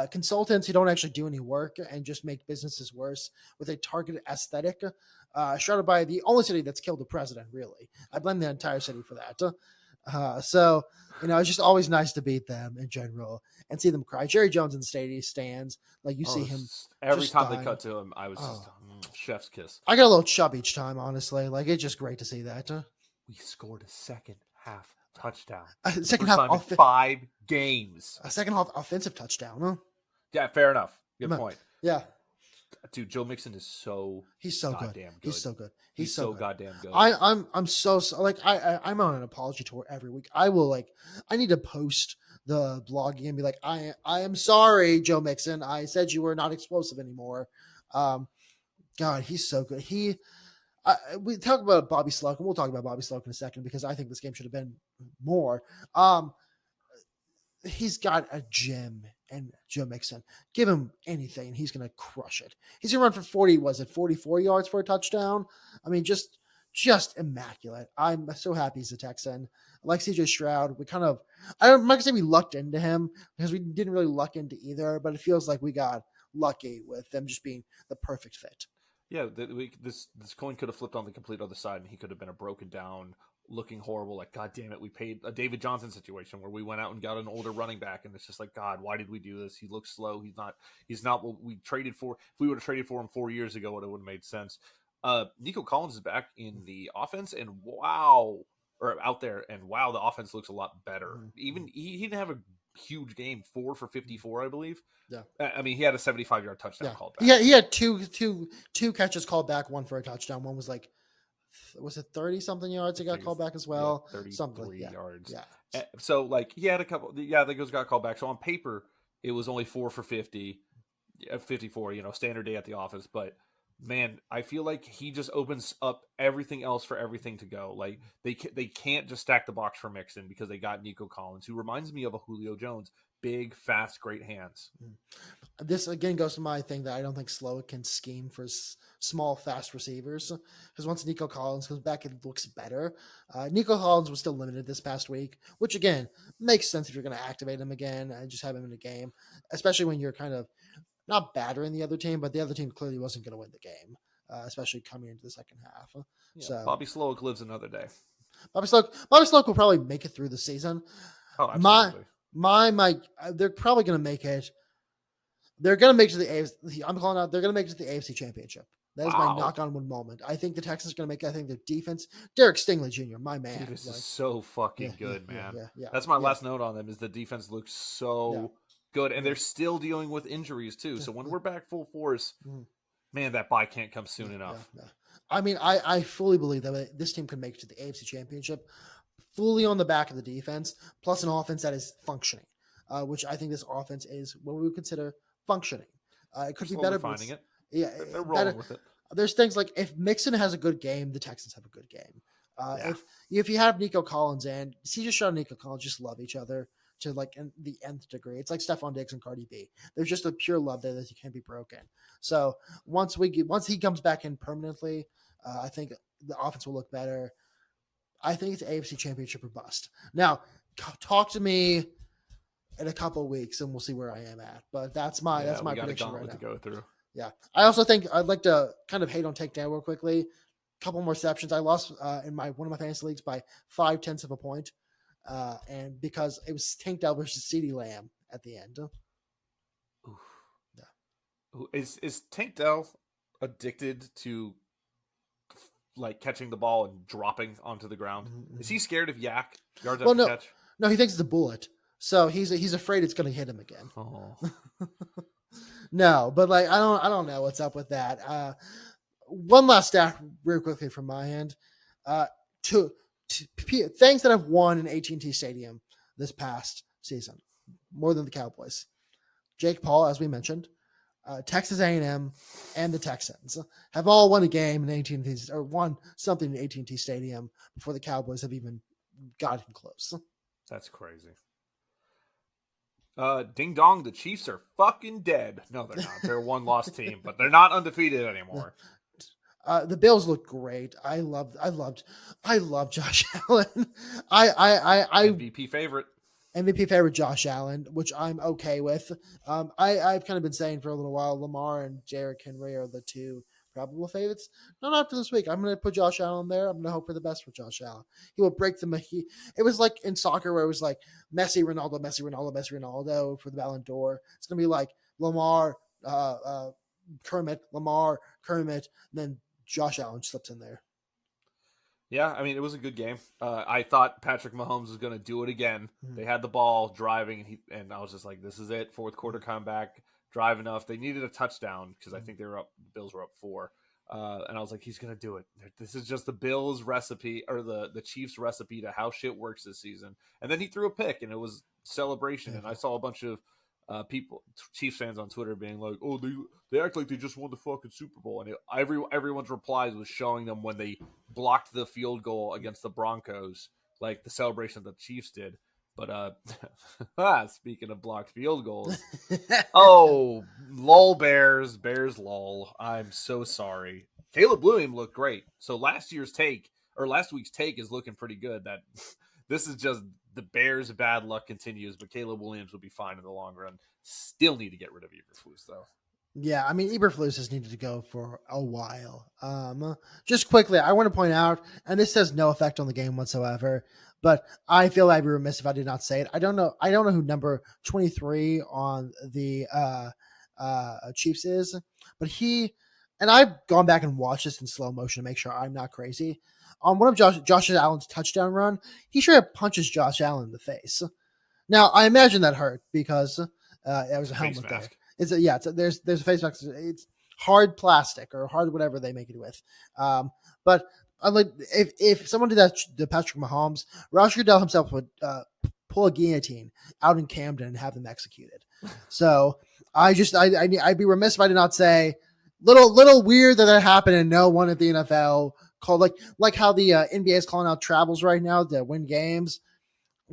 consultants who don't actually do any work and just make businesses worse with a targeted aesthetic, shrouded by the only city that's killed the president, really. I blame the entire city for that. So, it's just always nice to beat them in general and see them cry. Jerry Jones in the stadium stands, like you see him Every just time they dying. cut to him, I was just Oh, chef's kiss. I get a little chub each time, honestly. Like, it's just great to see that. We scored a second half touchdown. Second First half, time in 5 games. a second half offensive touchdown. Huh? Yeah, fair enough. Good point. Yeah, Dude, Joe Mixon is so he's so goddamn good. He's so good. He's so goddamn good. I'm so like I'm on an apology tour every week. I need to post the blogging and be like, I am sorry, Joe Mixon. I said you were not explosive anymore. God, he's so good. We talk about Bobby Sloak, and we'll talk about Bobby Sloak in a second because I think this game should have been more. He's got a gem, and Joe Mixon. Give him anything, he's going to crush it. He's going to run for 44 yards for a touchdown? I mean, just immaculate. I'm so happy he's a Texan. Like CJ Stroud, I'm not going to say we lucked into him because we didn't really luck into either, but it feels like we got lucky with them just being the perfect fit. Yeah, this coin could have flipped on the complete other side, and he could have been a broken down, looking horrible. Like, God damn it, we paid a David Johnson situation where we went out and got an older running back, and it's just like, God, why did we do this? He looks slow. He's not what we traded for. If we would have traded for him 4 years ago, it would have made sense. Nico Collins is back in the offense, and out there, and wow, the offense looks a lot better. Even he didn't have a huge game, 4 for 54, I believe. Yeah, I mean, he had a 75-yard touchdown called back. Yeah, he had two catches called back, one for a touchdown. One was like, was it 30 something yards? He got called back as well. Yeah, 33 something yards. Yeah. So like he had a couple. Yeah, that got called back. So on paper, it was only 4 for 50, 54. Standard day at the office. But man, I feel like he just opens up everything else for everything to go. Like they can't just stack the box for Mixon because they got Nico Collins, who reminds me of a Julio Jones. Big, fast, great hands. This again goes to my thing that I don't think Slowick can scheme for small, fast receivers. Because once Nico Collins comes back, it looks better. Nico Collins was still limited this past week, which again makes sense if you're going to activate him again and just have him in a game, especially when you're kind of not battering the other team, but the other team clearly wasn't going to win the game, especially coming into the second half. Yeah, so Bobby Slowick lives another day. Bobby Slowick will probably make it through the season. Oh, absolutely. They're probably going to make it. They're going to make it to the AFC. I'm calling out. They're going to make it to the AFC Championship. That is my knock on one moment. I think the Texans are going to make it. I think their defense, Derek Stingley Jr., my man. This is so fucking good, man. Yeah. That's my last note on them is the defense looks so good, and they're still dealing with injuries too. So when we're back full force, man, that bye can't come soon enough. I mean, I fully believe that this team can make it to the AFC Championship fully on the back of the defense, plus an offense that is functioning, which I think this offense is what we would consider functioning. It could They're be slowly better. finding it. Yeah, They're better. rolling with it. There's things like if Mixon has a good game, the Texans have a good game. Yeah. If you have Nico Collins and CJ Stroud and Nico Collins just love each other to like the nth degree. It's like Stephon Diggs and Cardi B. There's just a pure love there that can't be broken. So once he comes back in permanently, I think the offense will look better. I think it's AFC Championship or bust. Now, talk to me in a couple of weeks and we'll see where I am at. But that's my prediction right now. To go through. Yeah. I also think I'd like to kind of hate on Takedown real quickly. Couple more exceptions. I lost in one of my fantasy leagues by 0.5 of a point. And because it was Tank Dell versus CeeDee Lamb at the end. Oof. Yeah. Is Tank Dell addicted to like catching the ball and dropping onto the ground? Mm-hmm. Is he scared of yak yards after catch? No, he thinks it's a bullet. So he's afraid it's going to hit him again. Oh. No, but like I don't know what's up with that. One last stat real quickly from my end. To things that have won in AT&T Stadium this past season, more than the Cowboys. Jake Paul, as we mentioned, Texas A&M, and the Texans have all won a game in AT&T or won something in AT&T Stadium before the Cowboys have even gotten close. That's crazy. Ding dong, the Chiefs are fucking dead. No, they're not. They're a one-loss team, but they're not undefeated anymore. The Bills look great. I loved Josh Allen. I MVP favorite Josh Allen, which I'm okay with. I've kind of been saying for a little while, Lamar and Derrick Henry are the two probable favorites. Not after this week. I'm going to put Josh Allen there. I'm going to hope for the best for Josh Allen. He will break it was like in soccer where it was like Messi, Ronaldo, Messi, Ronaldo, Messi, Ronaldo for the Ballon d'Or. It's going to be like Lamar, Kermit, Lamar, Kermit, and then Josh Allen slips in there. Yeah, I mean, it was a good game. I thought Patrick Mahomes was going to do it again. Mm-hmm. They had the ball driving, and I was just like, this is it. Fourth quarter comeback, drive enough. They needed a touchdown because I think they were up. The Bills were up 4. And I was like, he's going to do it. This is just the Bills recipe or the Chiefs recipe to how shit works this season. And then he threw a pick, and it was celebration. And I saw a bunch of people, Chiefs fans on Twitter being like, oh, they act like they just won the fucking Super Bowl. And everyone's replies was showing them when they blocked the field goal against the Broncos, like the celebration that the Chiefs did. But speaking of blocked field goals, oh, lol Bears lol. I'm so sorry. Caleb Williams looked great. So last week's take is looking pretty good. That this is just the Bears' bad luck continues, but Caleb Williams will be fine in the long run. Still need to get rid of Eberflus though. Yeah, I mean, Eberflus has needed to go for a while. Just quickly, I want to point out, and this has no effect on the game whatsoever, but I feel I'd be remiss if I did not say it. I don't know who number 23 on the Chiefs is, but and I've gone back and watched this in slow motion to make sure I'm not crazy. On one of Josh Allen's touchdown run, he straight up punches Josh Allen in the face. Now, I imagine that hurt because there was a helmet there. There's a face mask. It's hard plastic or hard whatever they make it with. But like if someone did that to Patrick Mahomes, Roger Goodell himself would pull a guillotine out in Camden and have them executed. So I'd be remiss if I did not say little weird that happened and no one at the NFL called like how the NBA is calling out travels right now to win games.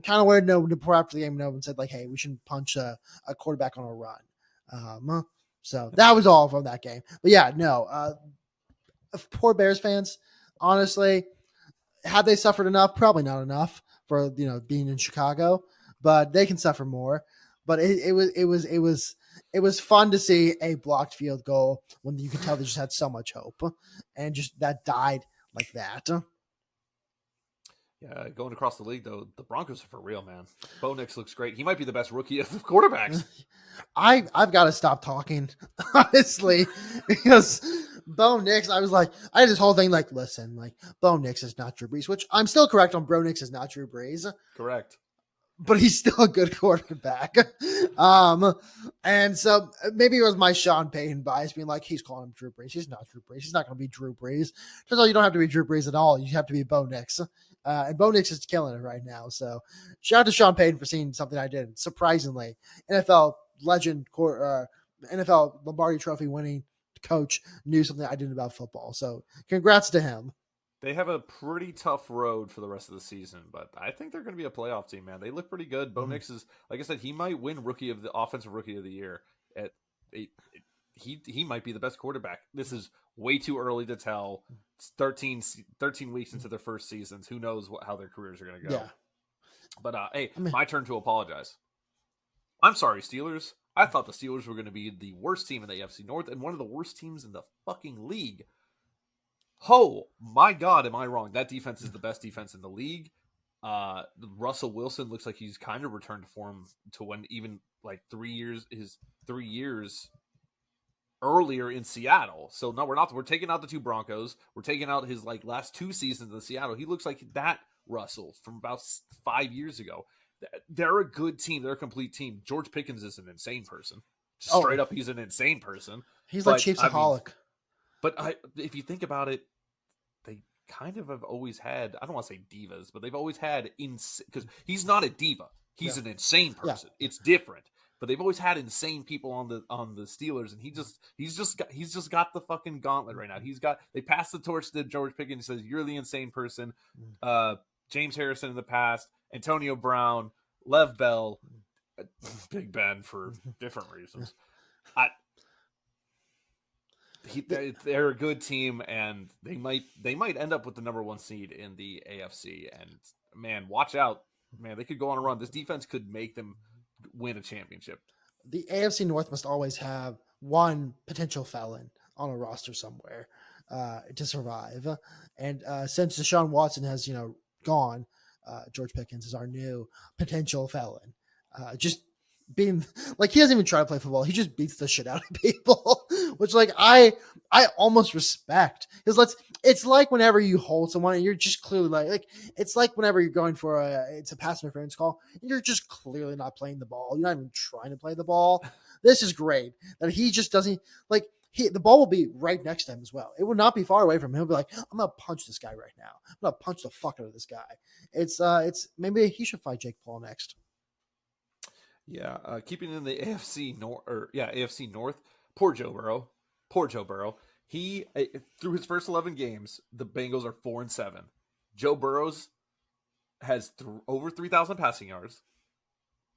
Kind of wanted to know before after the game, no one said like, hey, we shouldn't punch a quarterback on a run. So that was all from that game. But yeah, no, poor Bears fans, honestly, had they suffered enough? Probably not enough for, being in Chicago, but they can suffer more. But it was fun to see a blocked field goal when you could tell they just had so much hope and just that died like that. Yeah, going across the league, though, the Broncos are for real, man. Bo Nix looks great. He might be the best rookie of the quarterbacks. I've got to stop talking, honestly, because Bo Nix, I had this whole thing like, listen, like, Bo Nix is not Drew Brees, which I'm still correct on. Bo Nix is not Drew Brees. Correct. But he's still a good quarterback. And so maybe it was my Sean Payton bias being like, he's calling him Drew Brees. He's not Drew Brees. He's not going to be Drew Brees. Turns out you don't have to be Drew Brees at all. You have to be Bo Nix. And Bo Nix is killing it right now. So shout out to Sean Payton for seeing something I did. Surprisingly, NFL legend NFL Lombardi Trophy winning coach knew something I didn't about football. So congrats to him. They have a pretty tough road for the rest of the season, but I think they're going to be a playoff team, man. They look pretty good. Bo Nix is, like I said, he might win offensive rookie of the year. He might be the best quarterback. This is way too early to tell. It's 13 weeks into their first seasons. Who knows how their careers are going to go? Yeah. But hey, my turn to apologize. I'm sorry, Steelers. I thought the Steelers were going to be the worst team in the AFC North and one of the worst teams in the fucking league. Oh my God, am I wrong? That defense is the best defense in the league. Russell Wilson looks like he's kind of returned to form to when even like 3 years earlier in Seattle. So no, we're taking out the two Broncos. We're taking out his like last 2 seasons in Seattle. He looks like that Russell from about 5 years ago. They're a good team. They're a complete team. George Pickens is an insane person. Straight up, he's an insane person. He's like Chiefsaholic. But if you think about it, they kind of have always had, I don't want to say divas, but they've always had, because he's not a diva. He's an insane person. Yeah. It's different. But they've always had insane people on the Steelers, and he's just got the fucking gauntlet right now. They passed the torch to George Pickens. He says, "You're the insane person." James Harrison in the past, Antonio Brown, Lev Bell, Big Ben for different reasons. They're a good team, and they might end up with the number 1 seed in the AFC. And man, watch out, man! They could go on a run. This defense could make them win a championship. The AFC North must always have one potential felon on a roster somewhere to survive. And since Deshaun Watson has gone, George Pickens is our new potential felon. Just being like, he doesn't even try to play football. He just beats the shit out of people, which like I almost respect, because it's like whenever you hold someone and you're just clearly like it's like whenever you're going for it's a pass interference call and you're just clearly not playing the ball. You're not even trying to play the ball. This is great that he just doesn't like. The ball will be right next to him as well. It will not be far away from him. He'll be like, I'm gonna punch this guy right now. I'm gonna punch the fuck out of this guy. It's maybe he should fight Jake Paul next. Yeah, keeping in the AFC North. Poor Joe Burrow. He through his first 11 games, the Bengals are 4-7. Joe Burrows has over 3,000 passing yards,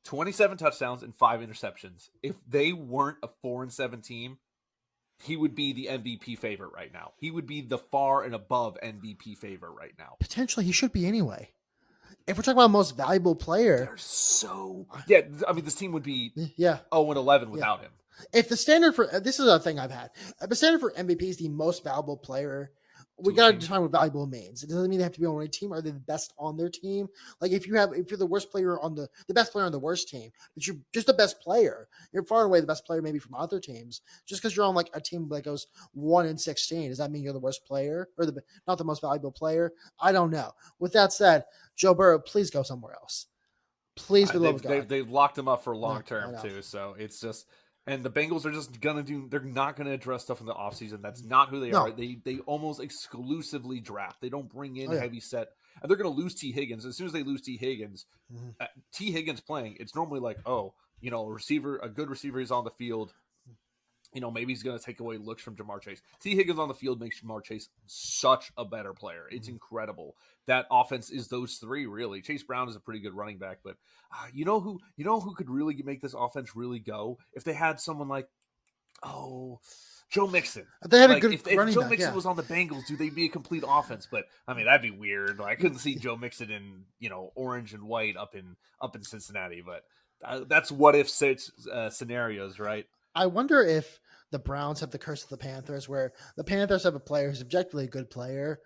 27 touchdowns, and 5 interceptions. If they weren't a 4-7 team, he would be the MVP favorite right now. He would be the far and above MVP favorite right now. Potentially, he should be anyway. If we're talking about most valuable player, they're so I mean, this team would be 0-11 without him. If the standard for this is a thing I've had, if the standard for MVP is the most valuable player, we got to define what valuable means. It doesn't mean they have to be on a team. Are they the best on their team? Like if you're the worst player on the best player on the worst team, but you're just the best player, you're far and away the best player maybe from other teams. Just because you're on like a team that goes 1-16, does that mean you're the worst player or not the most valuable player? I don't know. With that said, Joe Burrow, please go somewhere else. Please, they've locked him up for long term too. So it's just. And the Bengals are just they're not going to address stuff in the offseason. That's not who they are. They almost exclusively draft. They don't bring in heavy set. And they're going to lose T. Higgins. As soon as they lose T. Higgins, T. Higgins playing, it's normally like, a good receiver is on the field. Maybe he's going to take away looks from Jamar Chase. T. Higgins on the field makes Jamar Chase such a better player. It's incredible. That offense is those 3, really. Chase Brown is a pretty good running back, but you know who could really make this offense really go? If they had someone like, Joe Mixon. They had a good if Joe Mixon was on the Bengals, do they be a complete offense? But I mean, that'd be weird. I couldn't see Joe Mixon in orange and white up in Cincinnati, but that's what if scenarios, right? I wonder if the Browns have the curse of the Panthers, where the Panthers have a player who's objectively a good player,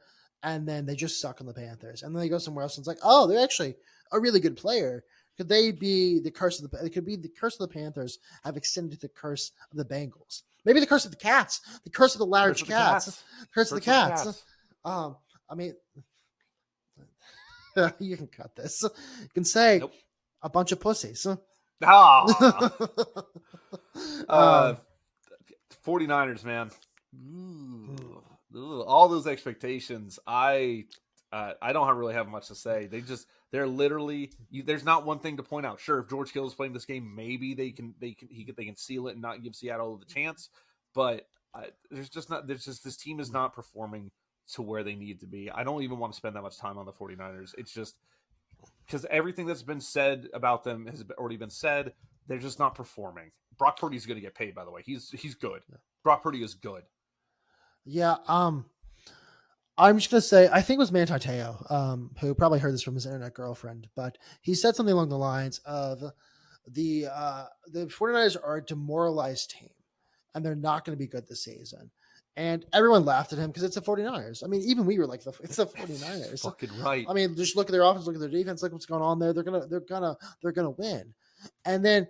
and then they just suck on the Panthers, and then they go somewhere else and it's like, oh, they're actually a really good player. Could they be the curse of the? It could be the curse of the Panthers have extended to the curse of the Bengals. Maybe the curse of the Cats, the curse of the large cats, curse of the Cats. I mean, you can cut this. You can say a bunch of pussies. 49ers, man. All those expectations. I don't really have much to say. They're literally there's not one thing to point out. Sure, if George Kittle is playing this game, maybe they can seal it and not give Seattle the chance. But there's just this team is not performing to where they need to be. I don't even want to spend that much time on the 49ers. It's just because everything that's been said about them has already been said. They're just not performing. Brock Purdy's going to get paid, by the way. He's good. Brock Purdy is good. Yeah. I'm just gonna say I think it was Manti Te'o, who probably heard this from his internet girlfriend, but he said something along the lines of the 49ers are a demoralized team and they're not going to be good this season. And everyone laughed at him because it's the 49ers. I mean, even we were like, it's the 49ers. Fucking right. I mean, just look at their offense, look at their defense, look what's going on there. They're gonna win. And then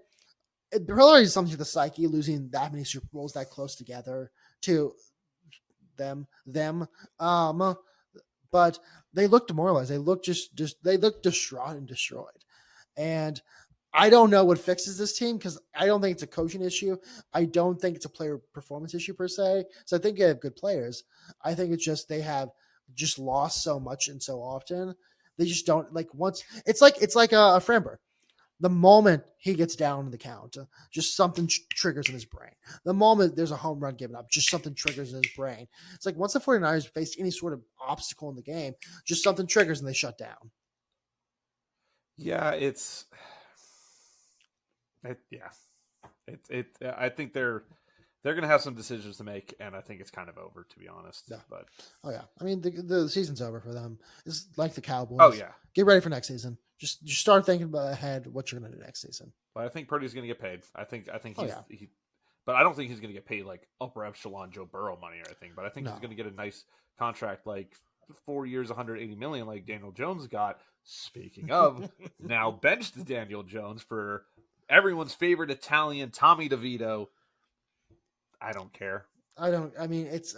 it probably is something to the psyche, losing that many Super Bowls that close together to them. But they look demoralized. They look they look distraught and destroyed. And I don't know what fixes this team because I don't think it's a coaching issue. I don't think it's a player performance issue per se. So I think they have good players. I think it's just they have just lost so much and so often. They just don't like once. It's like a Framber. The moment he gets down in the count, just something triggers in his brain. The moment there's a home run given up, just something triggers in his brain. It's like once the 49ers face any sort of obstacle in the game, just something triggers and they shut down. Yeah, I think they're going to have some decisions to make, and I think it's kind of over, to be honest. Yeah. But I mean, the season's over for them. It's like the Cowboys. Oh yeah, get ready for next season. Just start thinking about ahead what you're going to do next season. But I think Purdy's going to get paid. I think he's but I don't think he's going to get paid like upper echelon Joe Burrow money or anything. But I think he's going to get a nice contract, like 4 years, $180 million, like Daniel Jones got. Speaking of, now benched Daniel Jones for everyone's favorite Italian Tommy DeVito. I don't care. I mean, it's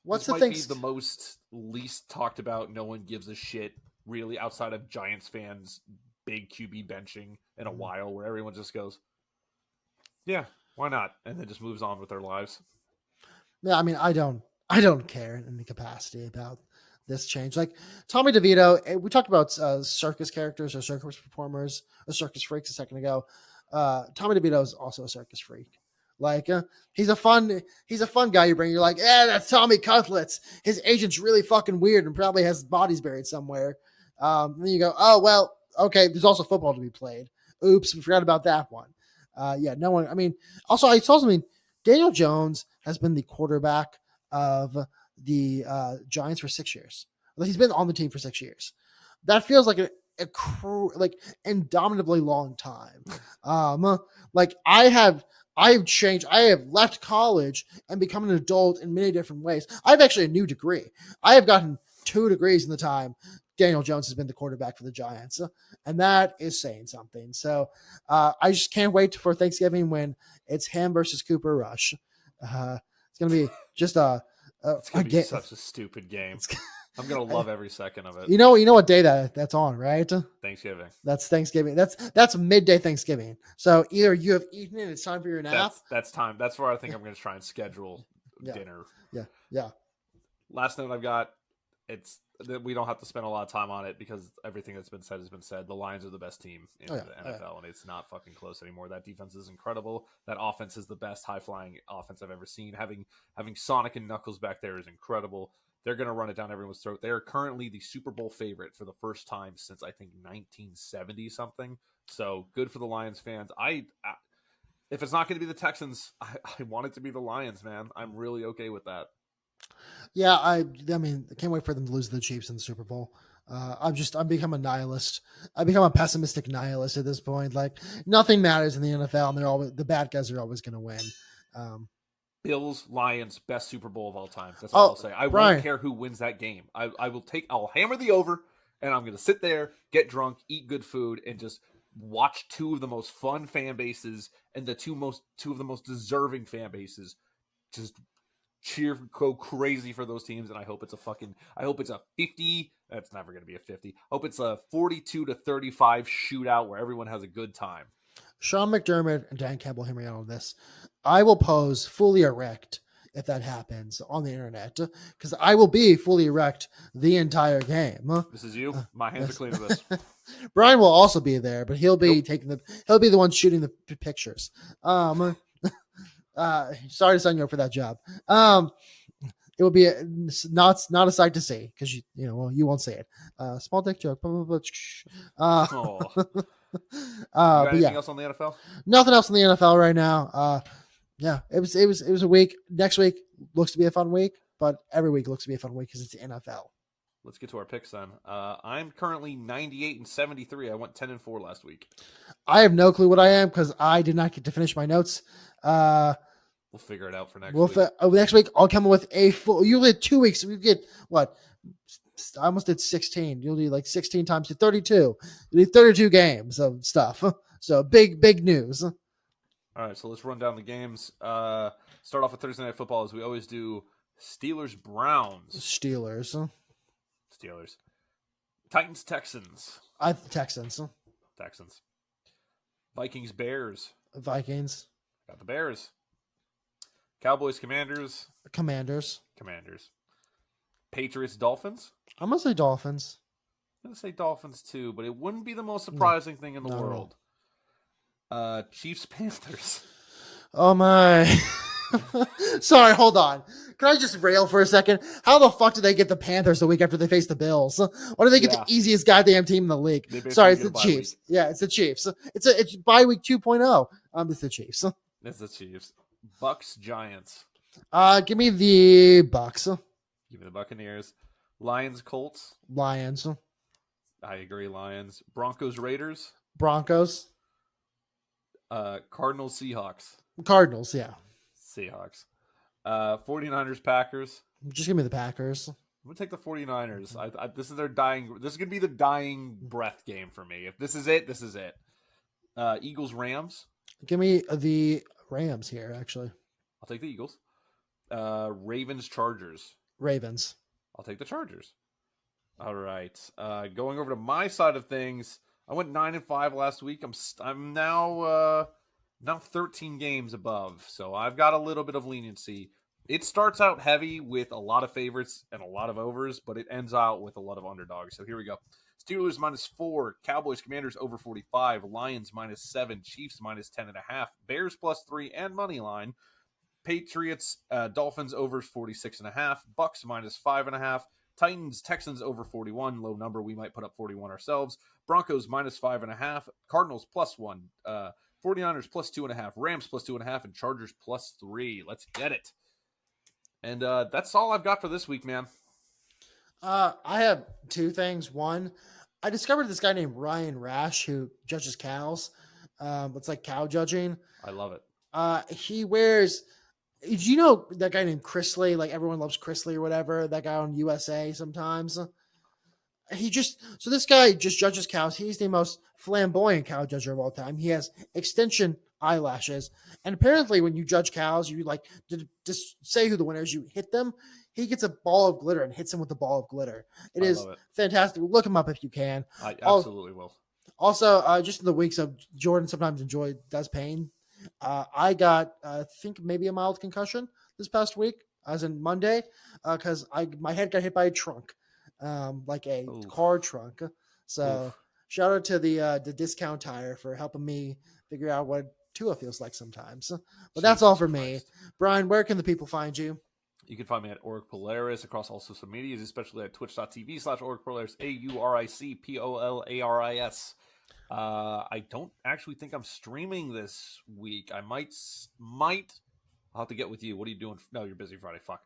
what's the thing? Be the most least talked about. No one gives a shit really outside of Giants fans. Big QB benching in a while, where everyone just goes, "Yeah, why not?" and then just moves on with their lives. Yeah, I mean, I don't care in any capacity about this change. Like Tommy DeVito, we talked about circus characters or circus performers or circus freaks a second ago. Tommy DeVito is also a circus freak. Like he's a fun guy you bring. You're like, yeah, that's Tommy Cutlets. His agent's really fucking weird and probably has bodies buried somewhere. Then you go, oh well, okay. There's also football to be played. Oops, we forgot about that one. Yeah, no one. I mean, also I saw something. Daniel Jones has been the quarterback of the Giants for 6 years. Like he's been on the team for 6 years. That feels like like indomitably long time. Like I've changed. I have left college and become an adult in many different ways. I have actually a new degree. I have gotten 2 degrees in the time Daniel Jones has been the quarterback for the Giants, and that is saying something. So I just can't wait for Thanksgiving when it's him versus Cooper Rush. It's gonna be just it's gonna be such a stupid game. I'm gonna love every second of it. You know what day that's on, right? Thanksgiving. That's Thanksgiving. That's midday Thanksgiving. So either you have eaten and it's time for your nap. That's time. That's where I think I'm gonna try and schedule dinner. Yeah. Last note I've got, it's that we don't have to spend a lot of time on it because everything that's been said has been said. The Lions are the best team in the NFL, and it's not fucking close anymore. That defense is incredible. That offense is the best high-flying offense I've ever seen. Having Sonic and Knuckles back there is incredible. They're going to run it down everyone's throat. They are currently the Super Bowl favorite for the first time since, I think, 1970-something. So, good for the Lions fans. If it's not going to be the Texans, I want it to be the Lions, man. I'm really okay with that. Yeah, I mean, I can't wait for them to lose to the Chiefs in the Super Bowl. I've become a nihilist. I've become a pessimistic nihilist at this point. Like nothing matters in the NFL, and the bad guys are always going to win. Bills, Lions, best Super Bowl of all time. That's all I'll say. I won't care who wins that game. I'll hammer the over, and I'm going to sit there, get drunk, eat good food, and just watch 2 of the most fun fan bases and the 2 of the most deserving fan bases just cheer, go crazy for those teams. And I hope it's a 50. That's never going to be a 50. I hope it's a 42-35 shootout where everyone has a good time. Sean McDermott and Dan Campbell, hear me out on this. I will pose fully erect if that happens on the internet, because I will be fully erect the entire game. This is you. My hands are clean of this. Brian will also be there, but he'll be Nope. he'll be the one shooting the pictures. Sorry to sign you up for that job. It will be not a sight to see because you won't see it. Small dick joke. Blah, blah, blah. Oh. You got anything Yeah, else on the NFL? nothing else in the NFL right now. Yeah, it was a week. Next week looks to be a fun week, but every week looks to be a fun week because it's the NFL. Let's get to our picks then. I'm currently 98-73. I went 10-4 last week. I have no clue what I am because I did not get to finish my notes. We'll figure it out for next week. Next week, I'll come up with a full. Usually 2 weeks, we get what? I almost did 16. You'll do like 16 times 32. You need 32 games of stuff. So big news. All right, so let's run down the games. Start off with Thursday Night Football as we always do. Steelers-Browns. Steelers. Titans-Texans. Texans. Vikings-Bears. Vikings. Got the Bears. Cowboys-Commanders. Commanders. Patriots-Dolphins. I'm going to say Dolphins. I'm going to say Dolphins too, but it wouldn't be the most surprising thing in the Not at world. Chiefs-Panthers. Oh my. Sorry, hold on. Can I just rail for a second? How the fuck did they get the Panthers the week after they faced the Bills? Why do they get the easiest goddamn team in the league? Sorry, it's the Chiefs. Yeah, it's the Chiefs. It's bye week 2.0. It's the Chiefs. It's the Chiefs. Bucks-Giants. Give me the Bucks. Give me the Buccaneers. Lions-Colts. Lions. I agree, Lions. Broncos-Raiders. Broncos. Cardinals-Seahawks. Cardinals, yeah. Seahawks. 49ers-Packers. Just give me the Packers. I'm going to take the 49ers. This is their dying. This is going to be the dying breath game for me. If this is it, this is it. Eagles-Rams. Give me the Rams here, actually. I'll take the Eagles. Ravens-Chargers. Ravens. I'll take the Chargers. All right. Going over to my side of things, I went 9-5 last week. I'm now 13 games above, so I've got a little bit of leniency. It starts out heavy with a lot of favorites and a lot of overs, but it ends out with a lot of underdogs. So here we go. Steelers -4, Cowboys Commanders over 45, Lions -7, Chiefs -10.5, Bears +3 and money line. Patriots Dolphins over 46.5, Bucks -5.5, Titans Texans over 41, low number. We might put up 41 ourselves. Broncos -5.5, Cardinals +1, 49ers +2.5, Rams +2.5, and Chargers +3. Let's get it. And that's all I've got for this week, man. I have two things. One, I discovered this guy named Ryan Rash who judges cows. It's like cow judging. I love it. He wears. Do you know that guy named Chrisley? Like everyone loves Chrisley or whatever. That guy on USA sometimes. So this guy just judges cows. He's the most flamboyant cow judger of all time. He has extension eyelashes. And apparently when you judge cows, you like to just say who the winner is. You hit them. He gets a ball of glitter and hits him with a ball of glitter. It is fantastic. Look him up if you can. I absolutely will. Also, just in the weeks of Jordan sometimes does pain. I got, I think maybe a mild concussion this past week, as in Monday, because my head got hit by a trunk, like a car trunk. So shout out to the Discount Tire for helping me figure out what Tua feels like sometimes. But that's all for me. Brian, where can the people find you? You can find me at Auric Polaris across all social medias, especially at twitch.tv/Auric Polaris, AURICPOLARIS. I don't actually think I'm streaming this week. I might. I'll have to get with you. What are you doing? No, you're busy Friday. Fuck.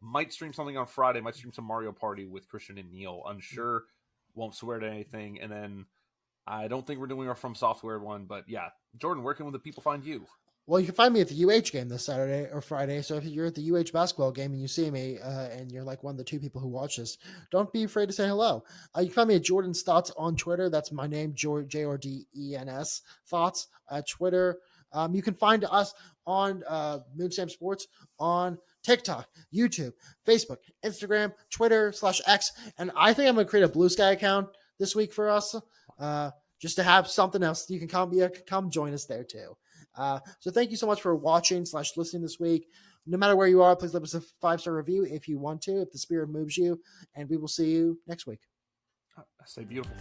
Might stream something on Friday. Might stream some Mario Party with Christian and Neil. Unsure. Won't swear to anything. And then I don't think we're doing our From Software one. But yeah, Jordan, where can the people find you? Well, you can find me at the UH game this Saturday or Friday. So if you're at the UH basketball game and you see me and you're like one of the two people who watch this, don't be afraid to say hello. You can find me at Jordan's Thoughts on Twitter. That's my name, JORDENS Thoughts at Twitter. You can find us on Moonstamp Sports on TikTok, YouTube, Facebook, Instagram, Twitter /X. And I think I'm going to create a Blue Sky account this week for us just to have something else. You can come join us there too. So thank you so much for watching /listening this week. No matter where you are, please leave us a 5-star review if you want to, if the spirit moves you, and we will see you next week. Stay beautiful.